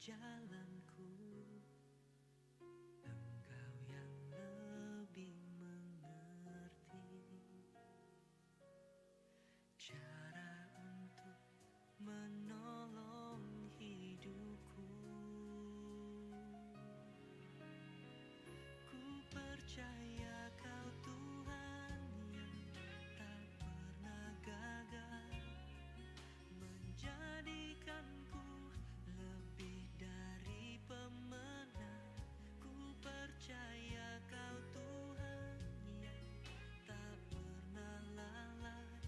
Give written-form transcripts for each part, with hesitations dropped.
jalanku. Engkau yang lebih mengerti cara untuk menolong hidupku. Ku percaya Kau Tuhan yang tak pernah gagal, menjadikanku lebih dari pemenang. Ku percaya Kau Tuhan yang tak pernah lalai,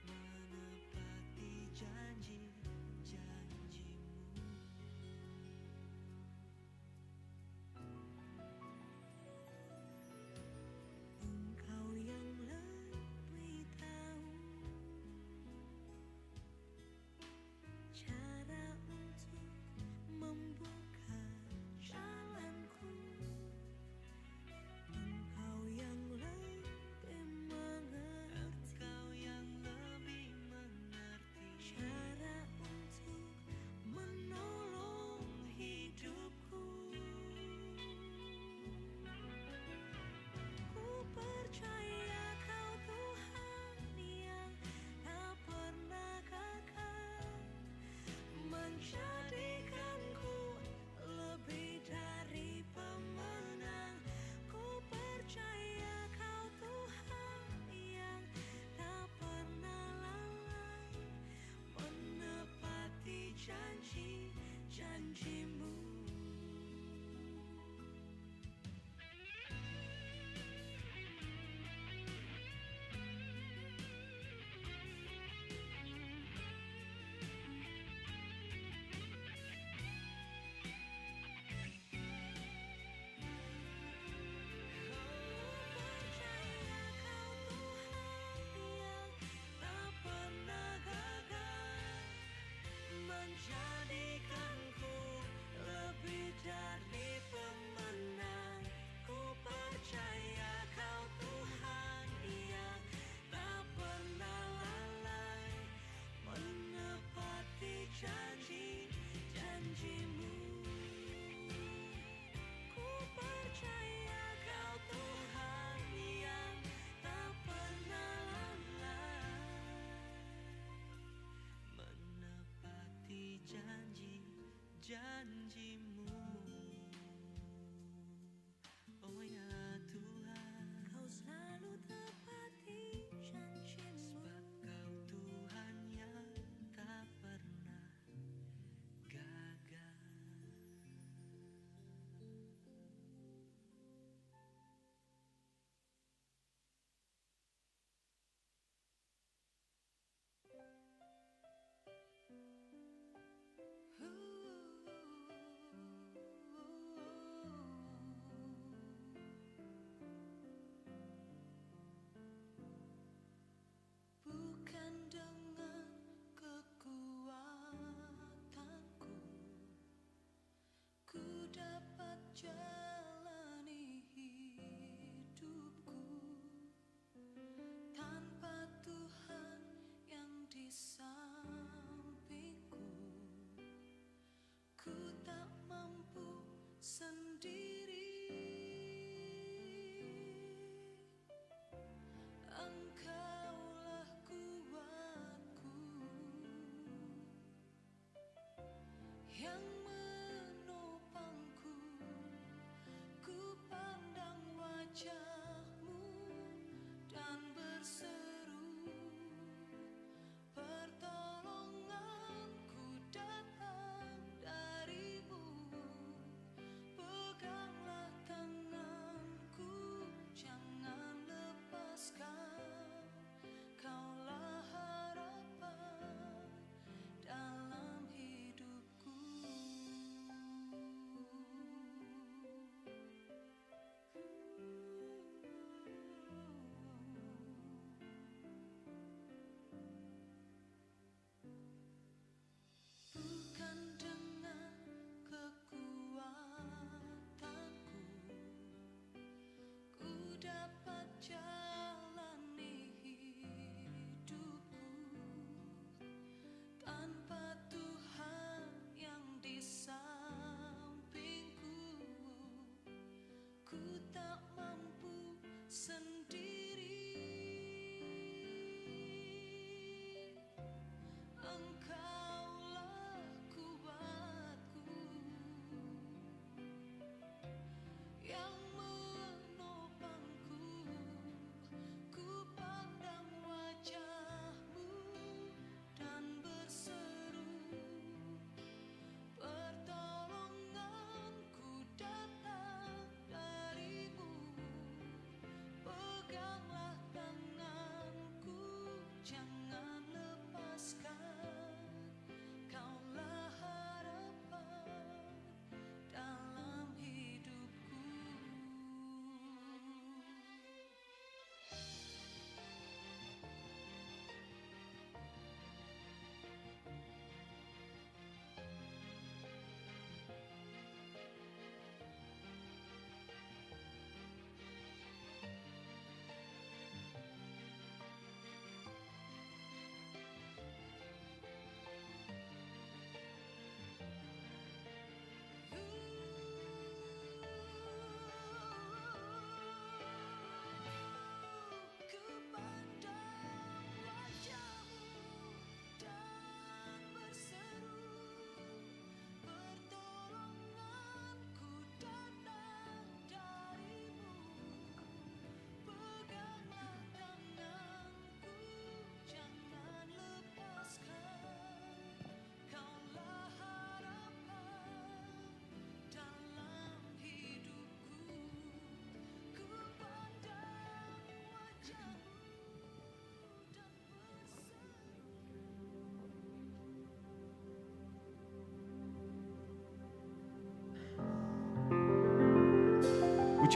menepati janji-janji-Mu. Engkau yang lebih tahu cara untuk membuka jalanku. Engkau yang lebih mengerti, Engkau yang lebih mengerti cara untuk menolong hidupku. Ku percaya Kau Tuhan yang tak pernah gagal, menjadikanku lebih dari pemenang. Ku percaya Kau Tuhan yang tak pernah lalai, menepati janji-janji-Mu. Menjadikanku lebih dari pemenang. Ku percaya Kau Tuhan yang tak pernah lalai, menepati janji-janji-Mu. Ku percaya Kau Tuhan yang tak pernah lalai, menepati janji-janji-Mu. Oh ya Tuhan, Kau selalu tepati janji-Mu. Sebab Kau Tuhan yang tak pernah gagal.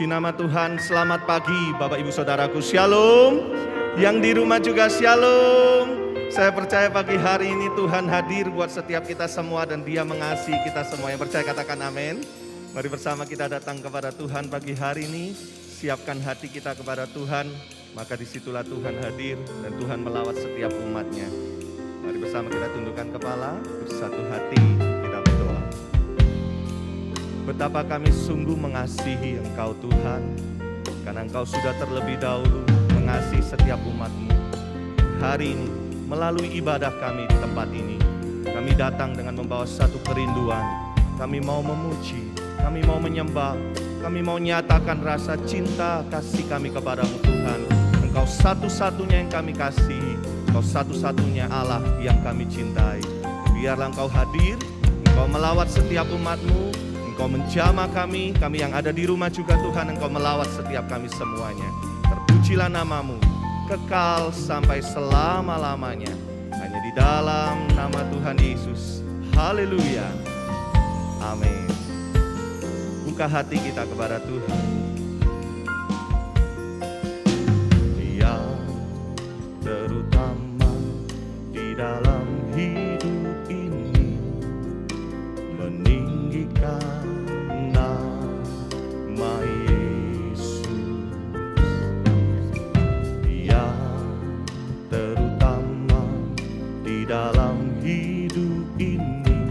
Puji nama Tuhan, selamat pagi Bapak Ibu Saudaraku, Shalom. Yang di rumah juga Shalom. Saya percaya pagi hari ini Tuhan hadir buat setiap kita semua dan Dia mengasihi kita semua. Yang percaya katakan amin. Mari bersama kita datang kepada Tuhan pagi hari ini. Siapkan hati kita kepada Tuhan, maka disitulah Tuhan hadir dan Tuhan melawat setiap umatnya. Mari bersama kita tundukkan kepala, bersatu hati kita berdoa. Betapa kami sungguh mengasihi Engkau Tuhan, karena Engkau sudah terlebih dahulu mengasihi setiap umat-Mu. Hari ini, melalui ibadah kami di tempat ini, kami datang dengan membawa satu kerinduan. Kami mau memuji, kami mau menyembah, kami mau nyatakan rasa cinta kasih kami kepadamu Tuhan. Engkau satu-satunya yang kami kasihi, Engkau satu-satunya Allah yang kami cintai. Biarlah Engkau hadir, Engkau melawat setiap umat-Mu, Engkau menjamah kami yang ada di rumah juga Tuhan, Engkau melawat setiap kami semuanya. Terpujilah nama-Mu, kekal sampai selama-lamanya. Hanya di dalam nama Tuhan Yesus. Haleluya. Amin. Buka hati kita kepada Tuhan. Dia terutama di dalam hidup ini meninggikan nama Yesus. Dia terutama di dalam hidup ini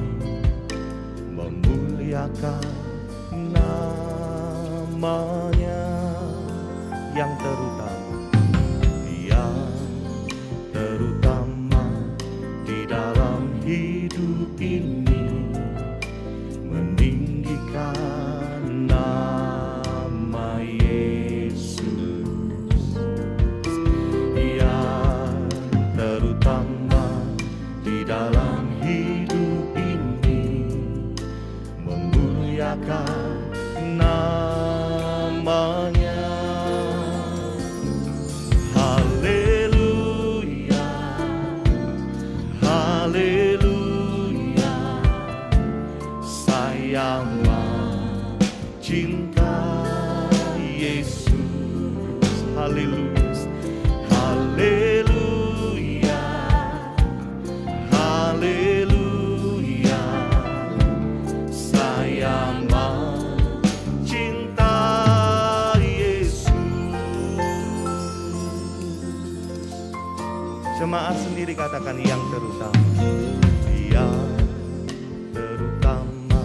memuliakan namanya yang terutama. Dia terutama di dalam hidup ini meninggikan nama Yesus. Dia terutama di dalam hidup ini memuliakan namanya. Haleluya, haleluya. Saya mencintai Yesus. Haleluya, haleluya, haleluya. Saya jemaat sendiri katakan yang terutama. Yang terutama.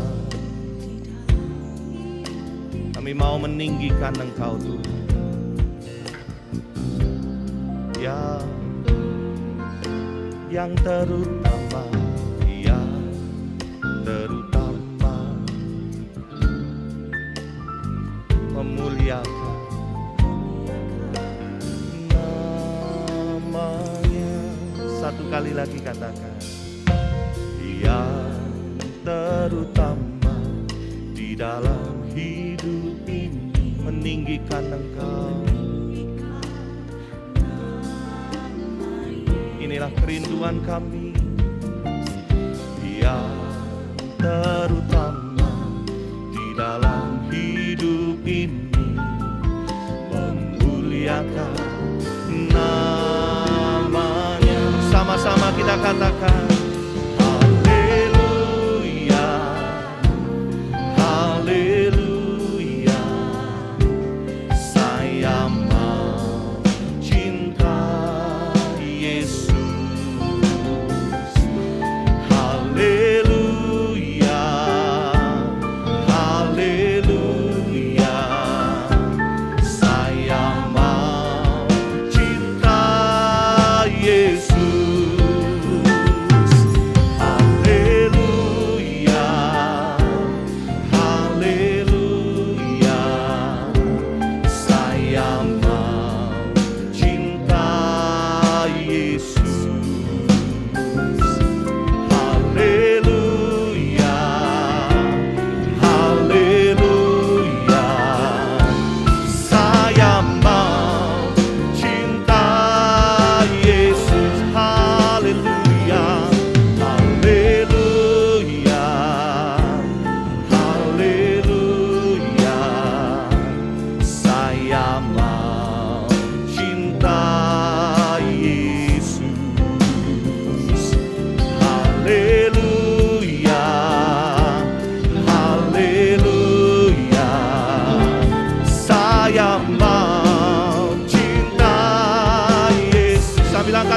Kami mau meninggikan Engkau Tuhan. Yang terutama. Yang terutama. Memuliakan namanya. Satu kali lagi katakan. Yang terutama di dalam hidup ini meninggikan Engkau. Inilah kerinduan kami. Yang terutama di dalam hidup ini memuliakan namanya. Sama-sama kita katakan. Haleluya, haleluya. Saya mencintai Yesus. Haleluya, haleluya. Saya mencintai Yesus.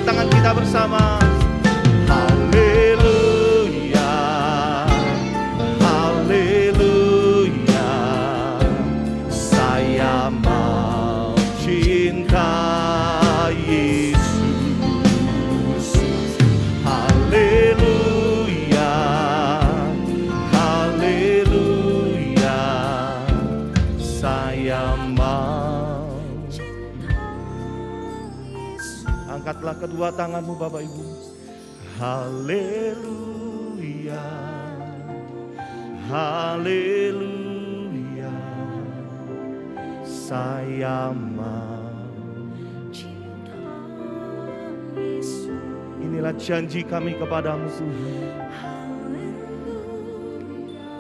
tangan kita bersama. Haleluya, haleluya, saya mau cinta Yesus. Haleluya, haleluya, saya mau. Angkatlah kedua tanganmu Bapak Ibu. Haleluya, haleluya, saya mau. Inilah janji kami kepadamu Tuhan.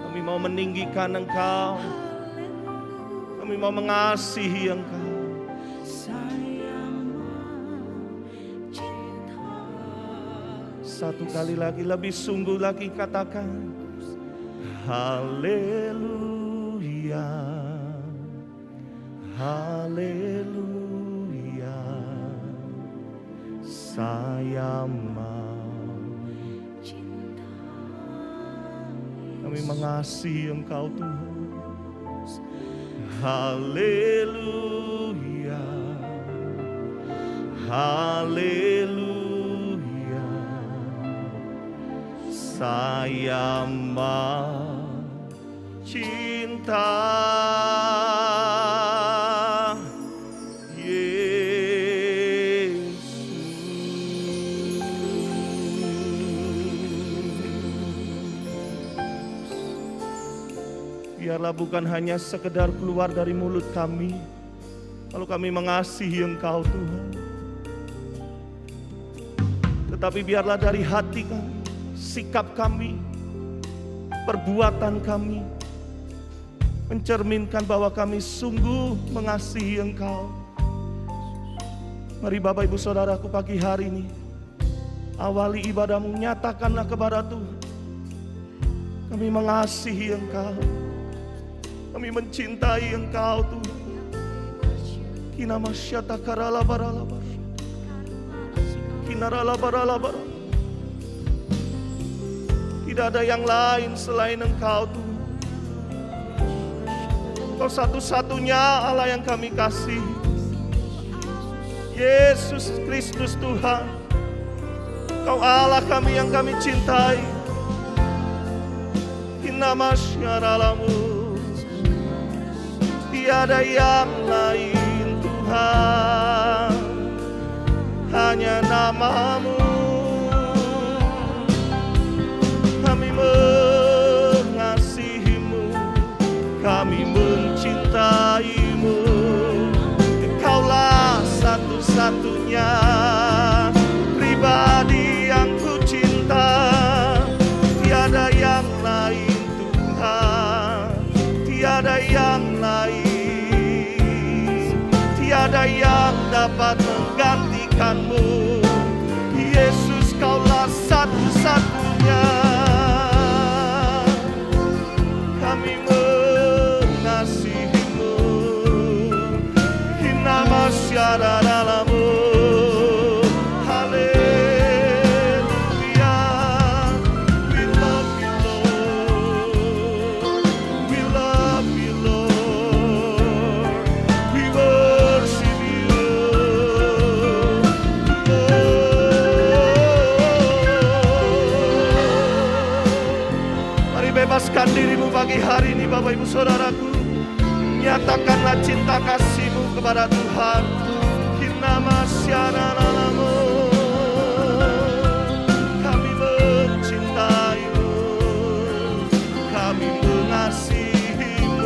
Kami mau meninggikan Engkau, kami mau mengasihi Engkau. Satu kali lagi, lebih sungguh lagi katakan. Haleluya, haleluya, saya mau. Kami mengasihi Engkau Tuhan. Haleluya, haleluya, saya mau cinta Yesus. Biarlah bukan hanya sekedar keluar dari mulut kami, kalau kami mengasihi Engkau Tuhan, tetapi biarlah dari hati kami, sikap kami, perbuatan kami mencerminkan bahwa kami sungguh mengasihi Engkau. Mari Bapak Ibu Saudaraku, pagi hari ini awali ibadahmu, nyatakanlah kepada Tuhan, kami mengasihi Engkau, kami mencintai Engkau Tuhan. Kinamasyata karala barala barala, kinarala barala barala. Tidak ada yang lain selain Engkau Tuhan. Engkau satu-satunya Allah yang kami kasih. Yesus Kristus Tuhan, Engkau Allah kami yang kami cintai. Kinamasyaralamu, tiada yang lain Tuhan, hanya nama-Mu. Kami mengasihi-Mu, kami mencintai-Mu. Engkaulah satu-satunya pribadi yang ku cinta. Tiada yang lain Tuhan, tiada yang lain, tiada yang dapat menggantikan-Mu. Yesus, Kaulah satu-satunya. Kami mengasihi-Mu, kinamasyaralamu. Haleluya, we love you Lord, we love you Lord, we worship you Lord. Mari bebaskan dirimu pagi hari ini Bapak Ibu Saudaraku. Nyatakanlah cinta kasih-Mu kepada Tuhan. Kinamasyaralamu, kami mencintai-Mu, kami mengasihi-Mu.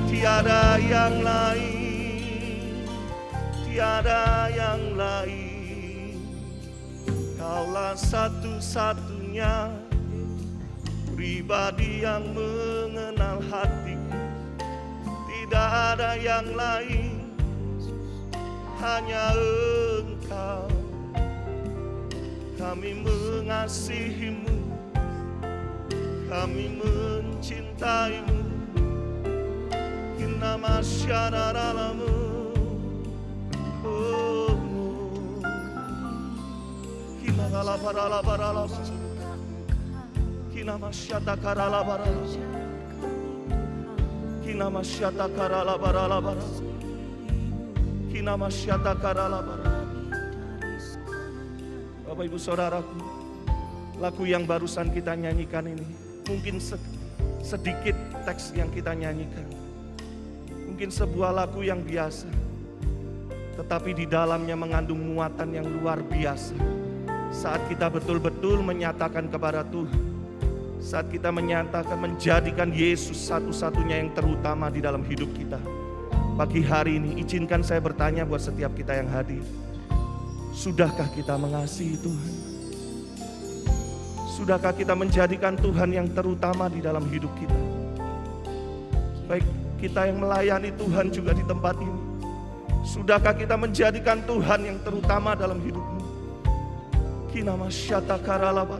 Tiada yang lain, tiada yang lain. Kaulah satu-satunya pribadi yang mengenal hati-Ku. Tidak ada yang lain, hanya Engkau. Kami mengasihi-Mu, kami mencintai-Mu. Kinamasyaralamu, oh, karala barala barala. Kina masyata karala barala. Kina masyata karala barala barala. Kina masyata karala barala. Bapak Ibu Saudaraku, lagu yang barusan kita nyanyikan ini mungkin sedikit teks yang kita nyanyikan. Mungkin sebuah lagu yang biasa, tetapi di dalamnya mengandung muatan yang luar biasa. Saat kita betul-betul menyatakan kepada Tuhan, saat kita menyatakan menjadikan Yesus satu-satunya yang terutama di dalam hidup kita. Pagi hari ini izinkan saya bertanya buat setiap kita yang hadir. Sudahkah kita mengasihi Tuhan? Sudahkah kita menjadikan Tuhan yang terutama di dalam hidup kita? Baik kita yang melayani Tuhan juga di tempat ini. Sudahkah kita menjadikan Tuhan yang terutama dalam hidupmu? Kinamasyata karalaba.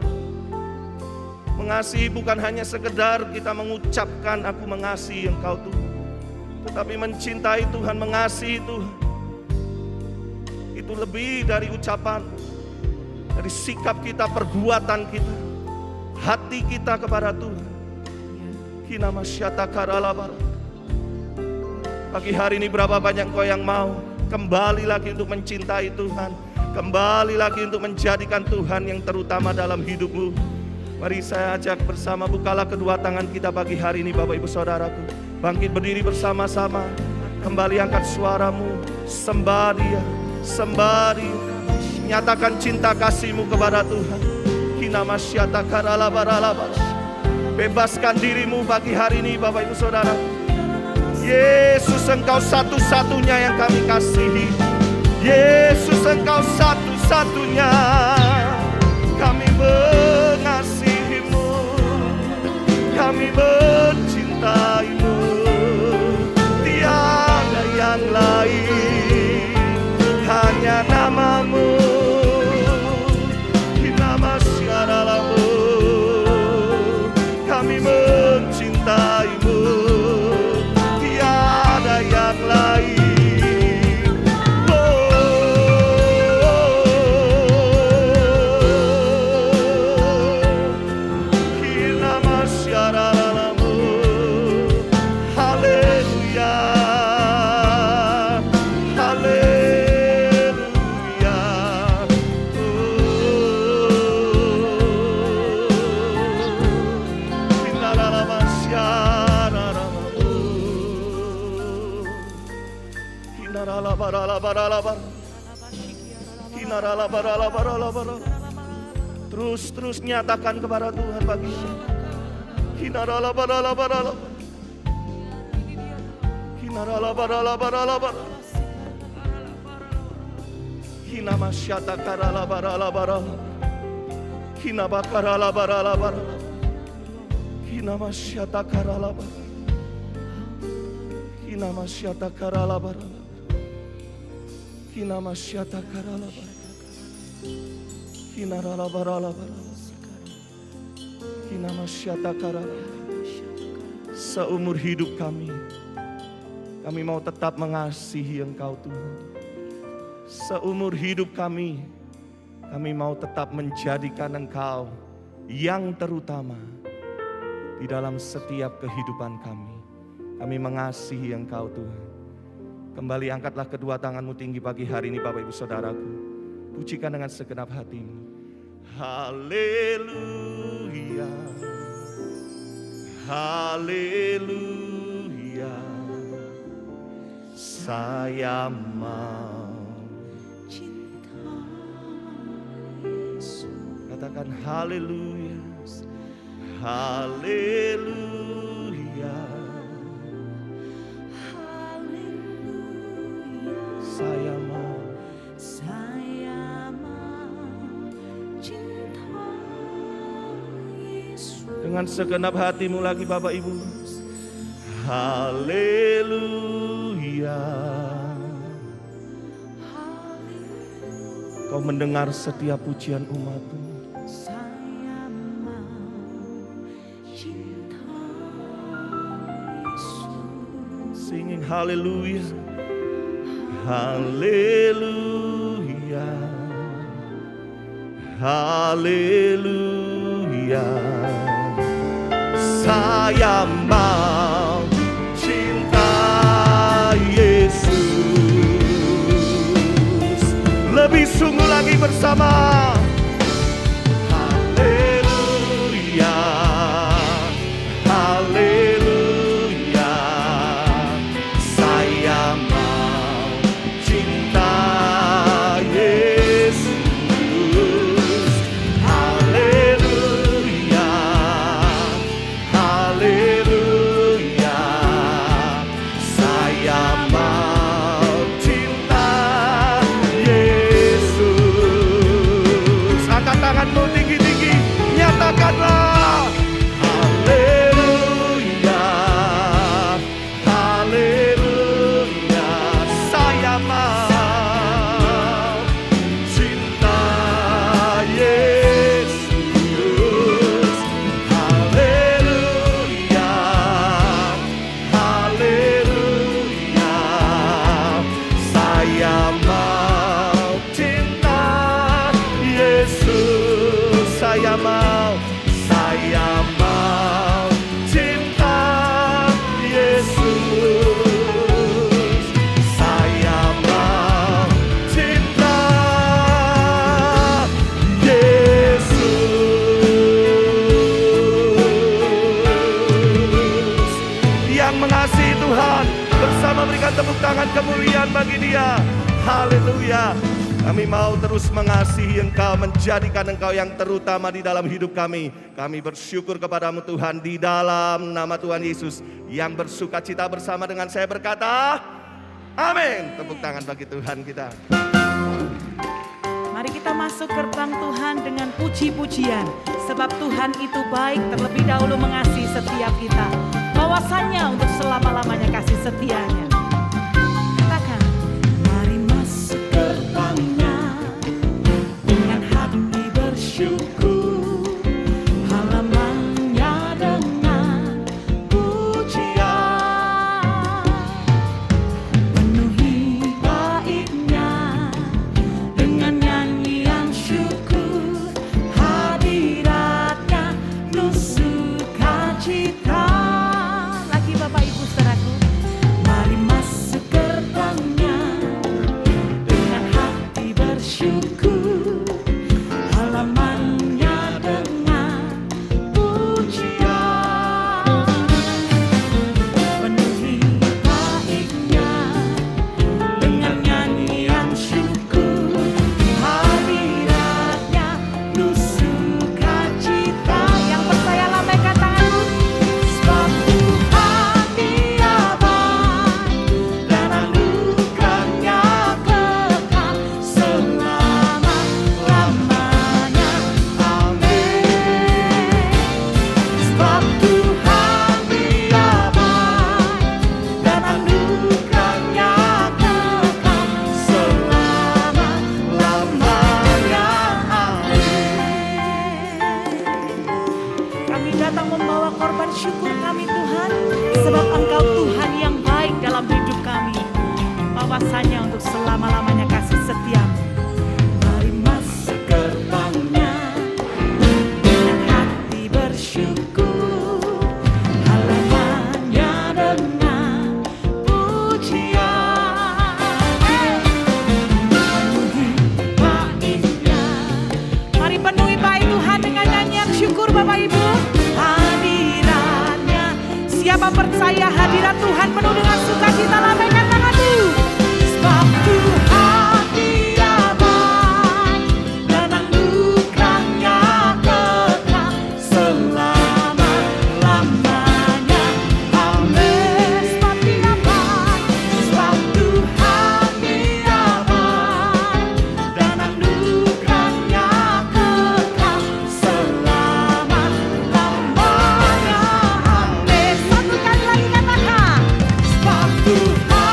Mengasihi bukan hanya sekedar kita mengucapkan aku mengasihi Engkau Tuhan, tetapi mencintai Tuhan, mengasihi Tuhan, itu lebih dari ucapan, dari sikap kita, perbuatan kita, hati kita kepada Tuhan. Kinamasyata karalaba. Pagi hari ini berapa banyak kau yang mau kembali lagi untuk mencintai Tuhan, kembali lagi untuk menjadikan Tuhan yang terutama dalam hidupmu. Mari saya ajak bersama, bukalah kedua tangan kita pagi hari ini Bapak Ibu Saudaraku. Bangkit berdiri bersama-sama, kembali angkat suaramu, sembah Dia, sembah Dia. Nyatakan cinta kasihmu kepada Tuhan. Kinamasyata karalabaralaba. Bebaskan dirimu pagi hari ini Bapak Ibu Saudaraku. Yesus Engkau satu-satunya yang kami kasihi. Yesus Engkau satu-satunya. Kami mengasihimu, kami mencintaimu. Tiada yang lain, hanya namamu. Nama syaralamu, kami mencintaimu. Yang lain, Kina masyaralamu, haleluya, haleluya. Kina lama syaralamu. Terus nyatakan kepada Tuhan pagi ini. Kinamasyata karalaba. Kinamasyata karalaba. Seumur hidup kami mau tetap mengasihi Engkau Tuhan. Seumur hidup kami mau tetap menjadikan Engkau yang terutama di dalam setiap kehidupan kami. Kami mengasihi Engkau Tuhan. Kembali angkatlah kedua tanganmu tinggi pagi hari ini Bapak Ibu Saudaraku. Pujikan dengan segenap hatimu. Haleluya, haleluya. Saya mau cinta Yesus. Katakan haleluya, haleluya. Saya mau cinta Yesus. Dengan segenap hatimu lagi Bapak Ibu. Haleluya. Kau mendengar setiap pujian umatmu. Saya mau cinta Yesus. Singing hallelujah. Haleluya, haleluya. Saya mau cinta Yesus lebih sungguh lagi bersama. Haleluya, haleluya. Saya mau cinta Yesus. Haleluya, haleluya. Saya mau cinta Yesus. Angkat tanganmu tinggi-tinggi, nyatakanlah. Haleluya, haleluya. Saya mau cinta Yesus. Haleluya, haleluya. Saya mau cinta Yesus. Saya mau cinta Yesus. Saya mau cinta Yesus. Yang mengasihi Tuhan bersama berikan tepuk tangan kemuliaan bagi Dia. Haleluya. Kami mau terus mengasihi Engkau, menjadikan Engkau yang terutama di dalam hidup kami. Kami bersyukur kepadamu Tuhan, di dalam nama Tuhan Yesus yang bersuka cita bersama dengan saya berkata, amin. Tepuk tangan bagi Tuhan kita. Mari kita masuk gerbang Tuhan dengan puji-pujian. Sebab Tuhan itu baik, terlebih dahulu mengasihi setiap kita. Bahwasannya untuk selama-lamanya kasih setianya. Katakan, mari masuk gerbangnya dengan hati bersyukur. Halamannya dengan pujian. Penuhi baiknya dengan nyanyian syukur. Hadiratnya penuh sukacita. Lagi Bapak Ibu saudaraku, mari masuk gerbangnya dengan hati bersyukur. Halamannya dengan pujian. Penuhi baiknya dengan nyanyian syukur. Hadiratnya penuh sukacita. Yang percaya lambaikan tanganmu. Sebab Tuhan Dia baik dan anugerahnya kekal selama-lamanya. Amin. Sebab Tuhan Dia baik dan anugerahnya kekal selama-lamanya. Amin. Kami datang membawa korban syukur kami Tuhan, sebab Engkau Tuhan yang baik dalam hidup kami. Bahwasanya untuk selama-lamanya kasih setiamu. Mari masuk gerbangnya dengan hati bersyukur. Halamannya dengan pujian. Penuhi baiknya. Mari penuhi baik Tuhan dengan nyanyian syukur Bapak Ibu. Hadiratnya, siapa percaya hadirat Tuhan penuh dengan sukacita, lambaikan tanganmu. Sebab Tuhan Dia baik dan anugerahnya kekal selama-lamanya. Amin. Sebab Dia baik, sebab Tuhan Dia baik dan anugerahnya kekal selama-lamanya. Amin. Satu kali lagi katakan, sebab Tuhan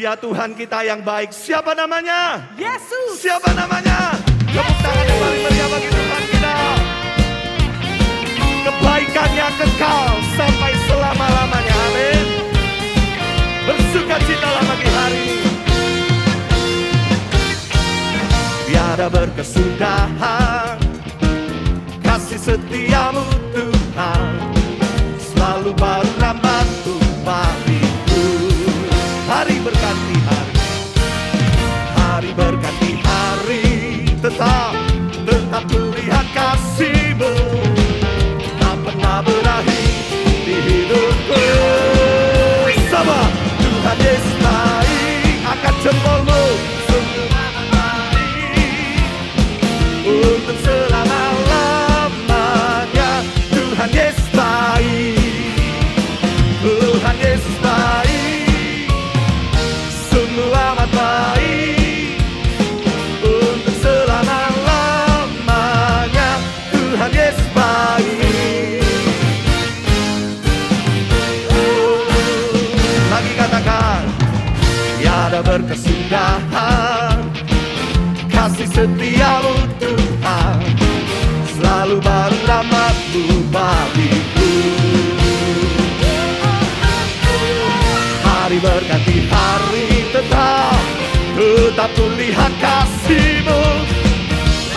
Dia Tuhan kita yang baik. Siapa namanya? Yesus. Siapa namanya? Tepuk tangan yang paling meriah bagi Tuhan kita. Kebaikannya kekal sampai selama-lamanya. Amin. Bersukacitalah pagi hari ini. Tiada berkesudahan kasih setiamu Tuhan, selalu baru rahmat-Mu bagiku. Hari berganti hari, hari berganti hari, tetap kulihat kasih-Mu, tak pernah berakhir di hidupku. Sama Tuhan Yesus baik, angkat jempolmu, sungguh amat baik untuk selama-lamanya. Tuhan Yesus baik, Tuhan Yesus baik, sungguh amat baik untuk selama-lamanya. Tuhan Yesus baik. Lagi katakan, tiada berkesudahan kasih setiamu Tuhan, selalu baru rahmat-Mu bagiku. Hari berganti hari, tetap kulihat kasih-Mu,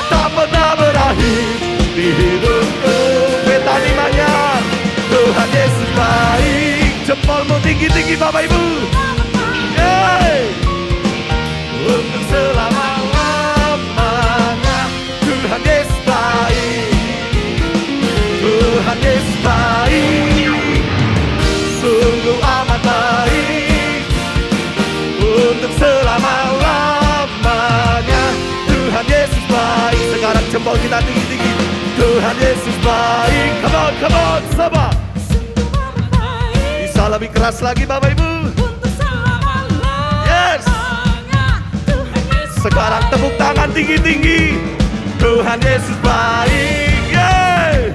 tak pernah berakhir di hidupku. Betani Manyar, Tuhan Yesus baik. Jempolmu tinggi-tinggi Bapak Ibu. Yeay. Untuk selama-lamanya Tuhan Yesus baik, Tuhan Yesus baik, sungguh amat baik untuk selama-lamanya. Tuhan Yesus baik. Sekarang jempol kita tinggi-tinggi. Tuhan Yesus baik. Come on, come on, sama. Bisa lebih keras lagi Bapak Ibu. Yes. Sekarang tepuk tangan tinggi-tinggi. Tuhan Yesus baik. Yeay.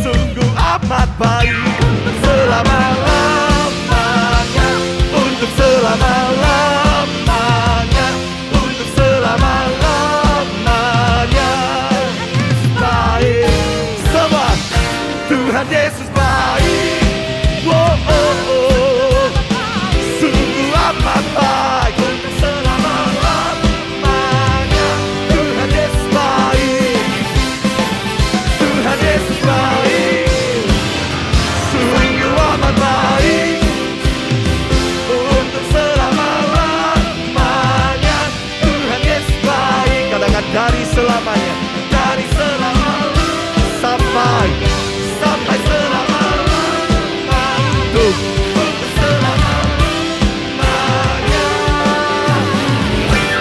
Sungguh amat baik untuk selama-lamanya, untuk selama-lamanya, untuk selama-lamanya. Baik. Semua Tuhan Yesus baik. Wow, oh, oh. Sungguh amat baik untuk selama-lamanya. Tuhan Yesus baik, Tuhan Yesus baik, sungguh amat baik untuk selama-lamanya. Tuhan Yesus baik. Katakan dari selamanya, dari selamanya sampai selama-lamanya. Tuh, untuk selama-lamanya.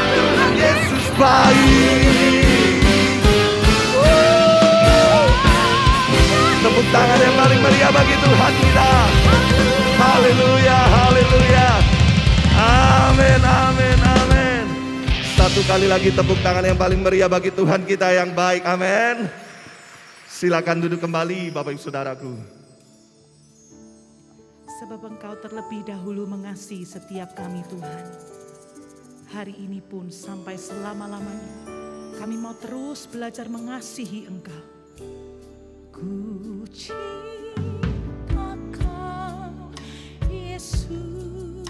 Tuhan Yesus baik. Tepuk tangan yang paling meriah bagi Tuhan kita. Haleluya, haleluya. Amin, amin, amin. Satu kali lagi tepuk tangan yang paling meriah bagi Tuhan kita yang baik. Amin. Silakan duduk kembali Bapak Ibu Saudaraku. Sebab Engkau terlebih dahulu mengasihi setiap kami Tuhan. Hari ini pun sampai selama-lamanya kami mau terus belajar mengasihi Engkau. Ku cinta Kau Yesus,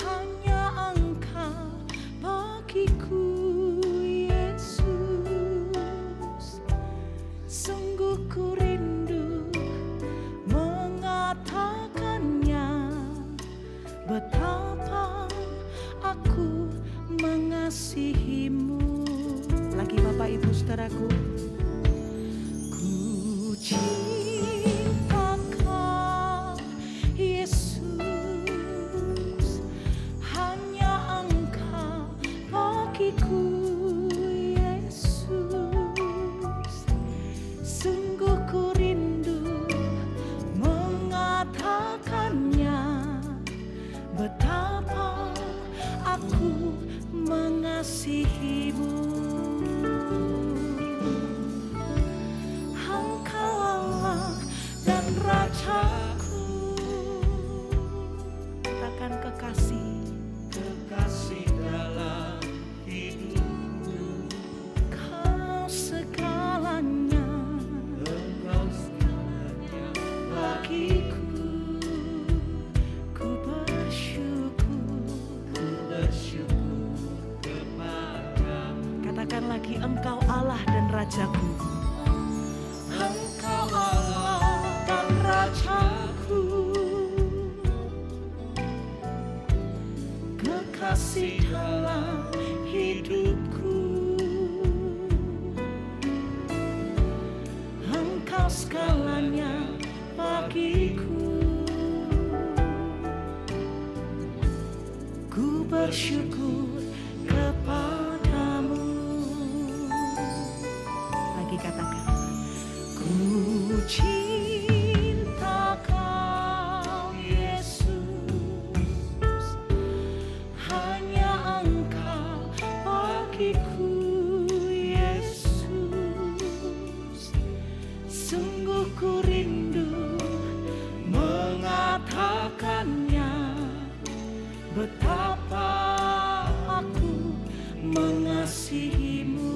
hanya Engkau bagiku Yesus. Sungguh ku rindu mengatakannya, betapa aku mengasihimu. Lagi Bapak Ibu Saudaraku. Ku segalanya bagiku. Ku bersyukur kepadamu. Lagi katakan, ku cinta kau Yesus, hanya engkau bagiku Yesus. Sungguh ku rindu mengatakannya, betapa aku mengasihimu.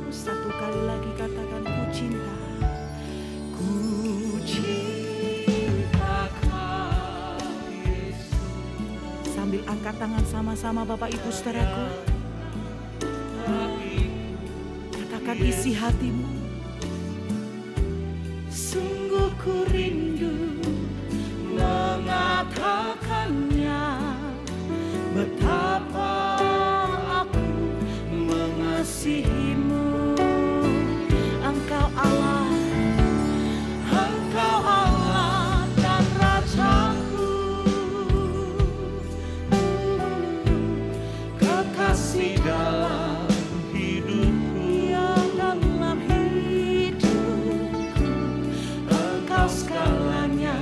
Satu kali lagi katakan, ku cinta kau Yesus. Sambil angkat tangan sama-sama Bapak Ibu saudaraku, katakan isi hatimu. Sungguh ku rindu mengatakannya, betapa aku mengasihimu. Engkau Allah, Engkau Allah dan Rajaku, kekasih dalam hidupku, ya dalam hidupku. Engkau segalanya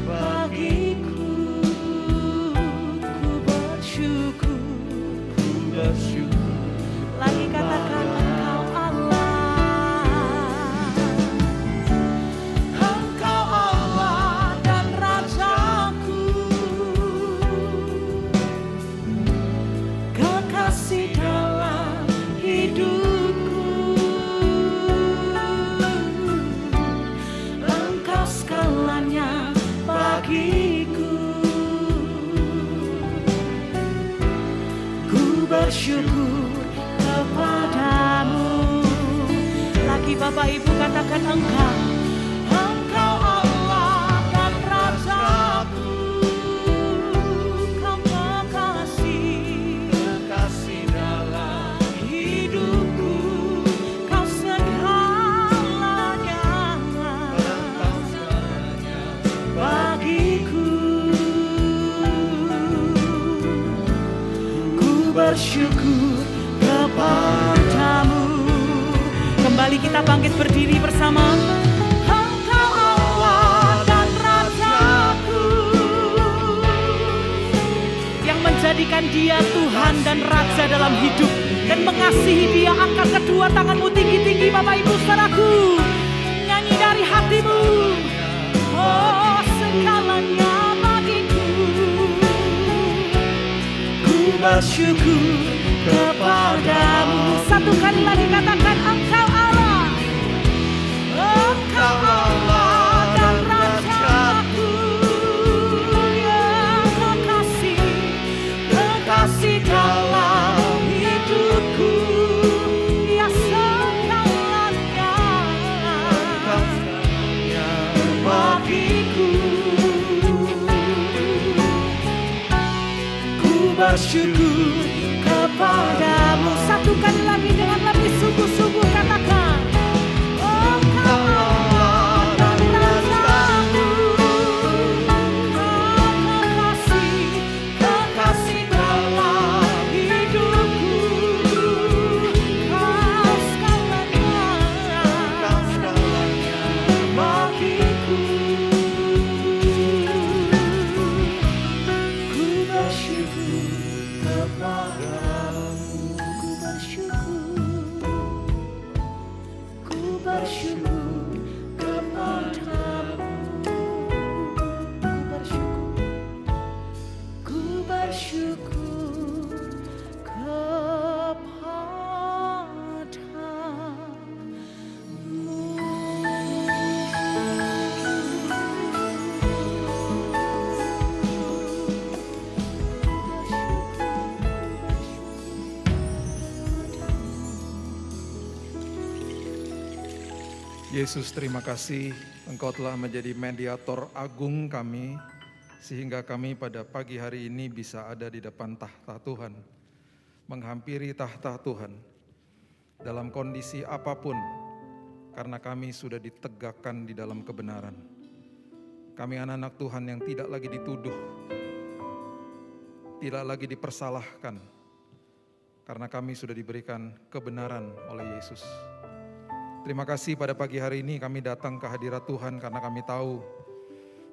bagiku. Ku bersyukur. Lagi katakan, Engkau Allah, Engkau Allah dan Rajaku, kekasih dalam hidupku. Engkau segalanya bagiku. Ku bersyukur kepadamu. Lagi Bapak Ibu katakan, Engkau Allah dan Rajaku, Kau kekasih dalam hidupku. Kau segalanya bagiku. Ku bersyukur kepadamu. Kembali kita bangkit berdiri bersama. Engkau Allah dan Rajaku, yang menjadikan Dia Tuhan dan Raja dalam hidup dan mengasihi Dia. Angkat kedua tanganmu tinggi-tinggi Bapak Ibu saudaraku, nyanyi dari hatimu. Oh, segalanya bagiku. Ku bersyukur kepadamu. Satu kali lagi katakan, Engkau Allah, Engkau Allah dan Rajaku, ya kekasih dalam hidupku, ya segalanya bagiku. Ku bersyukur kepadamu. Satu kali lagi dengan lebih sungguh-sungguh katakan, Engkau Allah dan Rajaku, kekasih dalam hidupku. Kau segalanya bagiku. Ku bersyukur kepadamu. Ku bersyukur kepadamu. Ku bersyukur Yesus, terima kasih Engkau telah menjadi mediator agung kami, sehingga kami pada pagi hari ini bisa ada di depan tahta Tuhan, menghampiri tahta Tuhan dalam kondisi apapun, karena kami sudah ditegakkan di dalam kebenaran. Kami anak-anak Tuhan yang tidak lagi dituduh, tidak lagi dipersalahkan, karena kami sudah diberikan kebenaran oleh Yesus. Terima kasih pada pagi hari ini kami datang ke hadirat Tuhan karena kami tahu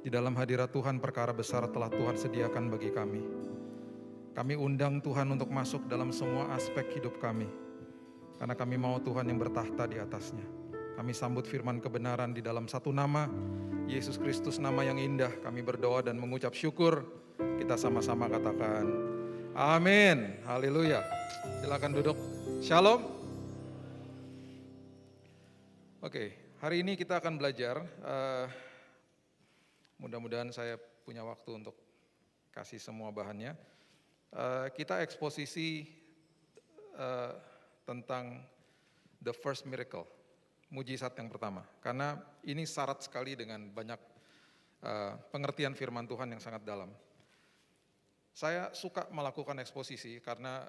di dalam hadirat Tuhan perkara besar telah Tuhan sediakan bagi kami. Kami undang Tuhan untuk masuk dalam semua aspek hidup kami, karena kami mau Tuhan yang bertahta di atasnya. Kami sambut firman kebenaran di dalam satu nama, Yesus Kristus, nama yang indah. Kami berdoa dan mengucap syukur. Kita sama-sama katakan, amin, haleluya. Silakan duduk. Shalom. Oke, hari ini kita akan belajar. Mudah-mudahan saya punya waktu untuk kasih semua bahannya. Kita eksposisi tentang the first miracle, mujizat yang pertama. Karena ini syarat sekali dengan banyak pengertian firman Tuhan yang sangat dalam. Saya suka melakukan eksposisi karena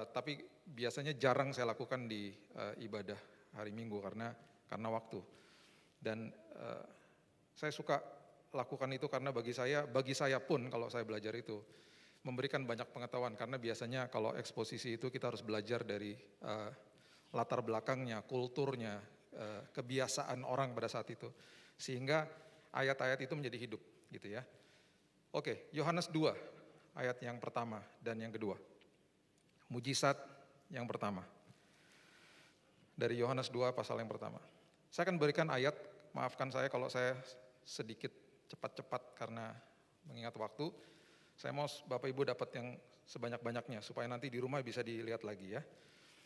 tapi biasanya jarang saya lakukan di ibadah hari Minggu karena waktu. Dan saya suka lakukan itu karena bagi saya pun kalau saya belajar itu memberikan banyak pengetahuan, karena biasanya kalau eksposisi itu kita harus belajar dari latar belakangnya, kulturnya, kebiasaan orang pada saat itu, sehingga ayat-ayat itu menjadi hidup gitu ya. Oke, Yohanes 2 ayat yang pertama dan yang kedua. Mujizat yang pertama. Dari Yohanes 2 pasal yang pertama. Saya akan berikan ayat, maafkan saya kalau saya sedikit cepat-cepat karena mengingat waktu. Saya mau Bapak Ibu dapat yang sebanyak-banyaknya supaya nanti di rumah bisa dilihat lagi ya.